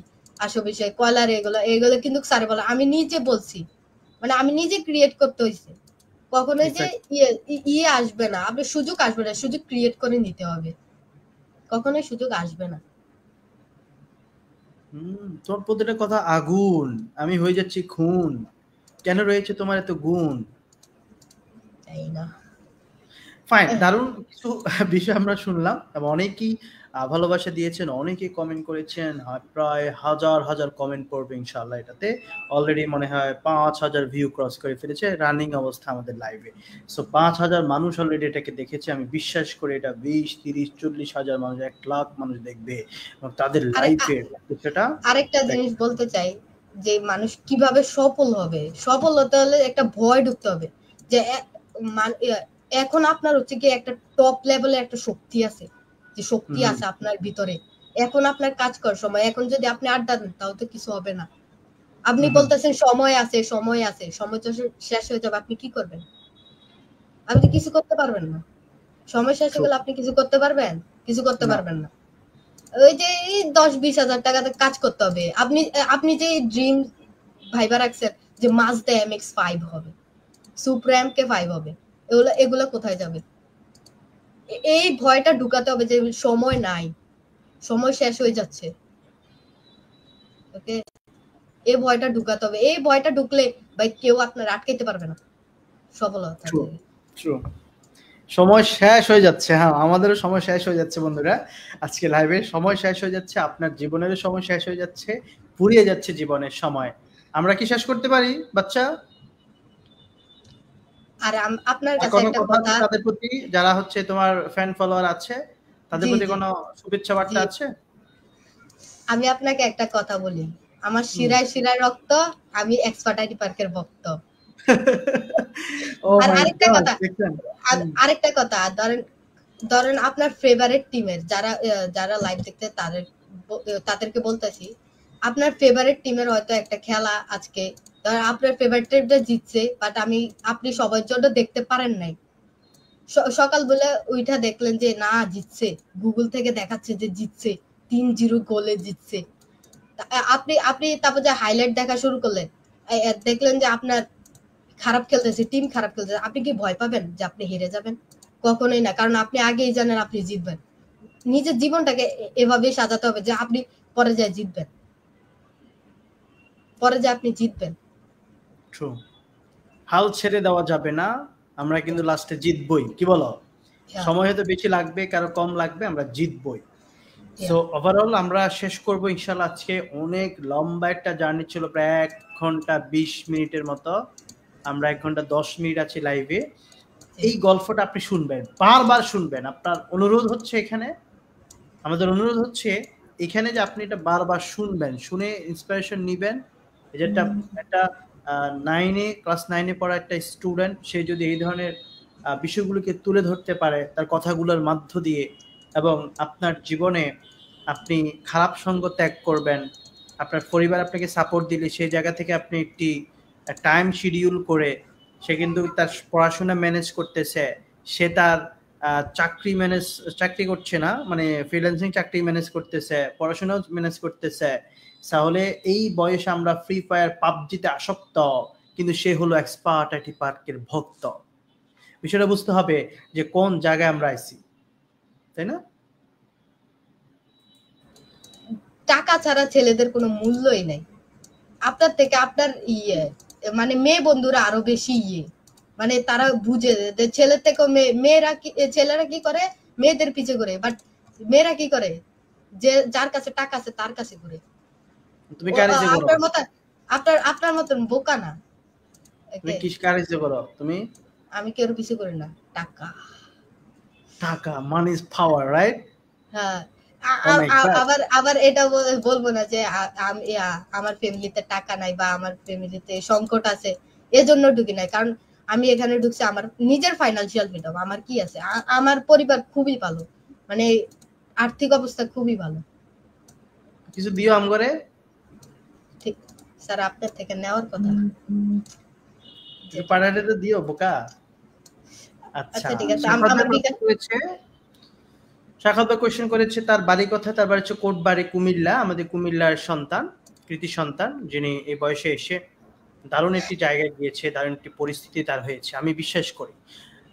S2: আসল বিষয় কয়লার এগুলো কিন্তু স্যার বলে, আমি নিজে বলছি, মানে আমি নিজে ক্রিয়েট করতে হয়েছে। কখনোই যে ইয়ে আসবে না, আপনি সুযোগ আসবে না, সুযোগ ক্রিয়েট করে নিতে হবে, কখনোই সুযোগ আসবে না।
S1: তোমার প্রতিটা কথা আগুন, আমি হয়ে যাচ্ছি খুন, কেন রয়েছে তোমার এত গুণ?
S2: তাই না?
S1: ফাইন, দারুণ কিছু বিষয় আমরা শুনলাম এবং অনেকেই ভালোবাসা দিয়েছেন, অনেকেই কমেন্ট করেছেন, প্রায় হাজার হাজার কমেন্ট পড়বে ইনশাআল্লাহ এটাতে। অলরেডি মনে হয় 5000 ভিউ ক্রস করে ফেলেছে রানিং অবস্থা আমাদের লাইভে। সো 5000 মানুষ অলরেডি এটাকে দেখেছে। আমি বিশ্বাস করি এটা 20, 30, 40 হাজার মানুষ, 1 লাখ মানুষ দেখবে এবং তাদের লাইফে সেটা।
S2: আরেকটা জিনিস বলতে চাই যে মানুষ কিভাবে সফল হবে, সফল হতে হলে একটা ভয় ঢুকতে হবে যে এখন আপনার হচ্ছে কি একটা টপ লেভেলের একটা শক্তি আছে, যে শক্তি আছে আপনার ভিতরে, এখন আপনার কাজ করার সময়। এখন যদি আপনি আড্ডা দেন তাও তো কিছু হবে না। আপনি বলতেছেন সময় আছে, সময় আছে, সময় তো শেষ হয়ে যাবে, আপনি কি করবেন? আপনি কিছু করতে পারবেন না। সময় শেষ হয়ে গেলে আপনি কিছু করতে পারবেন? কিছু করতে পারবেন না। ওই যে 10-20 হাজার টাকাতে কাজ করতে হবে। আপনি যে ড্রিম ভাইবা রাখছেন যে মাজদা MX-5 হবে, সুপ্রিম K5 হবে, এগুলো কোথায় যাবে? এই ভয়টা ঢুকাতে হবে যে সময় নাই, সময় শেষ হয়ে যাচ্ছে। ওকে, এই ভয়টা ঢুকাতে হবে। এই ভয়টা ঢুকলে ভাই কেউ আপনার আটকাইতে পারবে না সফলতা।
S1: সময় শেষ হয়ে যাচ্ছে, হ্যাঁ আমাদেরও সময় শেষ হয়ে যাচ্ছে বন্ধুরা। আজকে লাইভে সময় শেষ হয়ে যাচ্ছে, আপনার জীবনেরও সময় শেষ হয়ে যাচ্ছে, ফুরিয়ে যাচ্ছে জীবনের সময়। আমরা কি শেষ করতে পারি বাচ্চা?
S2: আর আপনার কাছে একটা কথা,
S1: তাদের প্রতি যারা হচ্ছে তোমার ফ্যান ফলোয়ার আছে তাদের প্রতি কোনো শুভেচ্ছা বার্তা আছে?
S2: আমি আপনাকে একটা কথা বলি, আমার শিরায় শিরায় রক্ত, আমি এক্সপার্টাইটি পার্কের ভক্ত। আর আরেকটা কথা, ধরেন আপনার ফেভারিট টিমের যারা লাইভ দেখতে তাদেরকে বলতেছি, আপনার ফেভারিট টিমের হয়তো একটা খেলা আজকে, ধরেন আপনার ফেভারিট টিমটা জিতছে, বাট আপনি সবার জন্য দেখতে পারেন নাই। সকাল বেলা ওইটা দেখলেন যে না জিতছে, গুগল থেকে দেখাচ্ছে যে জিতছে, 3-0 গোলে জিতছে, আপনি আপনি তারপর যে হাইলাইট দেখা শুরু করলেন, দেখলেন যে আপনার খারাপ খেলতেছে, টিম খারাপ খেলতেছে, আপনি কি ভয় পাবেন যে আপনি হেরে যাবেন? কখনোই না, কারণ আপনি আগেই জানেন আপনি জিতবেন। নিজের জীবনটাকে এভাবেই সাজাতে হবে যে আপনি পরে যায় জিতবেন, পরে যায় আপনি জিতবেন।
S1: ট্রু, হাল ছেড়ে দেওয়া যাবে না, আমরা কিন্তু লাস্টে জিতবই, কি বলো? সময় হয়তো বেশি লাগবে, কারো কম লাগবে, আমরা জিতবই। সো ওভারঅল আমরা শেষ করব ইনশাআল্লাহ। আজকে অনেক লম্বা একটা জার্নি ছিল, প্রায় 1 ঘন্টা 20 মিনিটের মতো। আমরা 1 ঘন্টা 10 মিনিট আছি লাইভে। এই গল্পটা আপনি শুনবেন, বারবার শুনবেন। আপনার অনুরোধ হচ্ছে এখানে, আমাদের অনুরোধ হচ্ছে এখানে যে আপনি এটা বারবার শুনবেন, শুনে ইন্সপিরেশন নিবেন। যেটা একটা 9-এ ক্লাস 9-এ পড়া একটা স্টুডেন্ট, সে যদি এই ধরনের বিষয়গুলোকে তুলে ধরতে পারে তার কথাগুলোর মধ্য দিয়ে, এবং আপনার জীবনে আপনি খারাপ সঙ্গ ত্যাগ করবেন, আপনার পরিবার আপনাকে সাপোর্ট দিলে সেই জায়গা থেকে আপনি একটি টাইম শিডিউল করে সে কিন্তু তার পড়াশোনা ম্যানেজ করতেছে, সে তার চাকরি করছে না, মানে ফ্রিল্যান্সিং চাকরি ম্যানেজ করতেছে, পড়াশোনাও ম্যানেজ করতেছে। তাহলে এই বয়সে আমরা ফ্রি ফায়ার পাবজিতে আসক্ত, কিন্তু সে হলো এক্সপার্ট আইটি পার্কের ভক্ত। বিষয়টা বুঝতে হবে যে কোন জায়গায় আমরা আইছি, তাই না?
S2: টাকা ছাড়া ছেলেদের কোনো মূল্যই নাই। আপনার থেকে আপনার মানে মেয়ে বন্ধুরা আরো বেশি মানে তারা বুঝে যে ছেলের থেকে ছেলেরা কি করে, মেয়েদের পিছে করে, বাট মেয়েরা কি করে, যে যার কাছে টাকা আছে তার কাছে ঘুরে।
S1: তুমি কারে যে করো?
S2: আপনার মতন বোকা না।
S1: তুমি কি কারে যে করো? তুমি?
S2: আমি কেউ পিছে করি না।
S1: টাকা, মানি ইজ পাওয়ার, রাইট?
S2: হ্যাঁ, আবার এটা বলবো না যে আমার ফ্যামিলিতে টাকা নাই বা আমার ফ্যামিলিতে সংকট আছে এজন্য ঢুকি নাই, কারণ আমি এখানে ঢুকছি আমার নিজের ফাইনান্সিয়াল ফ্রিডম। আমার কি আছে, আমার পরিবার খুবই ভালো, মানে আর্থিক অবস্থা খুবই ভালো।
S1: কিছু দিও আমগরে?
S2: ঠিক স্যার, আপনার থেকে নেওয়ার কথা।
S1: পাড়াতে তো দিও বোকা। আচ্ছা ঠিক আছে। আমার শাখাত কোয়েশ্চেন করেছে, তার বাড়ি কোথায়? তার বাড়ি হচ্ছে কোটবাড়ি, কুমিল্লা। আমাদের কুমিল্লার সন্তান, কৃতি সন্তান, যিনি এই বয়সে এসে দারুণ একটি জায়গায় গিয়েছে, দারুণ একটি পরিস্থিতি তার হয়েছে, আমি বিশ্বাস করি।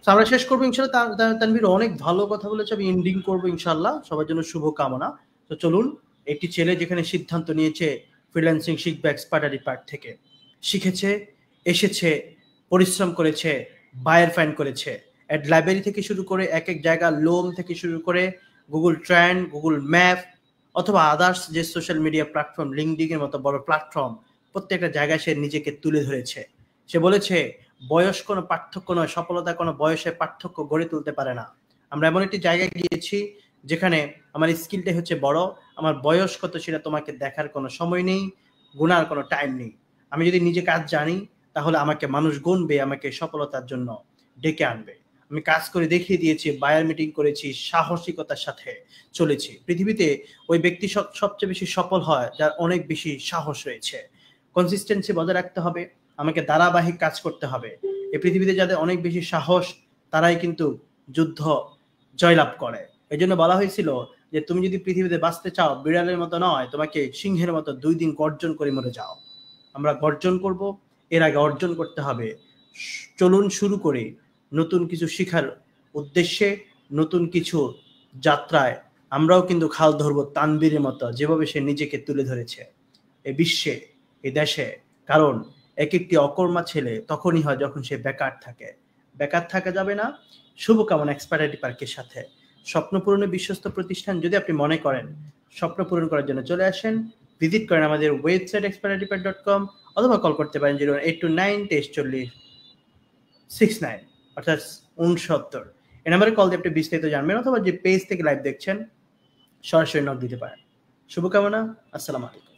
S1: আমরা শেষ করবো ইনশাল্লাহ। তানভীর অনেক ভালো কথা বলেছে, আমি এন্ডিং করবো ইনশাল্লাহ। সবার জন্য শুভ কামনা। তো চলুন, একটি ছেলে যেখানে সিদ্ধান্ত নিয়েছে ফ্রিল্যান্সিং শিখবে এক্সপার্ট আইটি পার্ক থেকে, শিখেছে, এসেছে, পরিশ্রম করেছে, বায়ার ফাইন্ড করেছে, অ্যাড লাইব্রেরি থেকে শুরু করে এক এক জায়গা লোম থেকে শুরু করে গুগল ট্রেন্ড, গুগল ম্যাপ অথবা আদার্স যে সোশ্যাল মিডিয়া প্ল্যাটফর্ম, লিঙ্কডিন এর মতো বড় প্ল্যাটফর্ম, প্রত্যেকটা জায়গায় সে নিজেকে তুলে ধরেছে। সে বলেছে বয়স কোনো পার্থক্য নয়, সফলতা কোনো বয়সে পার্থক্য গড়ে তুলতে পারে না। আমরা এমন একটি জায়গায় গিয়েছি যেখানে আমার স্কিলটাই হচ্ছে বড়, আমার বয়স কত সেটা তোমাকে দেখার কোনো সময় নেই, গুনার কোনো টাইম নেই। আমি যদি নিজে কাজ জানি তাহলে আমাকে মানুষ গুনবে, আমাকে সফলতার জন্য ডেকে আনবে। আমি কাজ করে দেখিয়ে দিয়েছি, বায়ার মিটিং করেছি, সাহসিকতার সাথে চলেছি। পৃথিবীতে ওই ব্যক্তি সবচেয়ে বেশি সফল হয় যার অনেক বেশি সাহস রয়েছে। কনসিস্টেন্সি বজায় রাখতে হবে, আমাকে ধারাবাহিক কাজ করতে হবে। এই পৃথিবীতে যাদের অনেক বেশি সাহস তারাই কিন্তু যুদ্ধ জয়লাভ করে। এই জন্য বলা হয়েছিল যে তুমি যদি পৃথিবীতে বাঁচতে চাও বিড়ালের মতো নয়, তোমাকে সিংহের মতো 2 দিন গর্জন করে মরে যাও। আমরা গর্জন করব, এর আগে অর্জন করতে হবে। চলুন শুরু করে নতুন কিছু শেখার উদ্দেশ্যে, নতুন কিছু যাত্রায় আমরাও কিন্তু খাল ধরবো তানবীরের মতো, যেভাবে সে নিজেকে তুলে ধরেছে এই বিশ্বে, এই দেশে। কারণ এক একটি অকর্মা ছেলে তখনই হয় যখন সে বেকার থাকে। বেকার থাকা যাবে না। শুভকামনা এক্সপার্ট আইটি পার্কের সাথে। স্বপ্ন পূরণের বিশ্বস্ত প্রতিষ্ঠান। যদি আপনি মনে করেন স্বপ্ন পূরণ করার জন্য, চলে আসেন, ভিজিট করেন আমাদের ওয়েবসাইট expertitpart.com, অথবা কল করতে পারেন 082932369, অর্থাৎ 69। এই নাম্বারে কল দিয়ে আপনি বিস্তারিত জানবেন, অথবা যে পেজ থেকে লাইভ দেখছেন সরাসরি নক দিতে পারেন। শুভকামনা। আসসালামু আলাইকুম।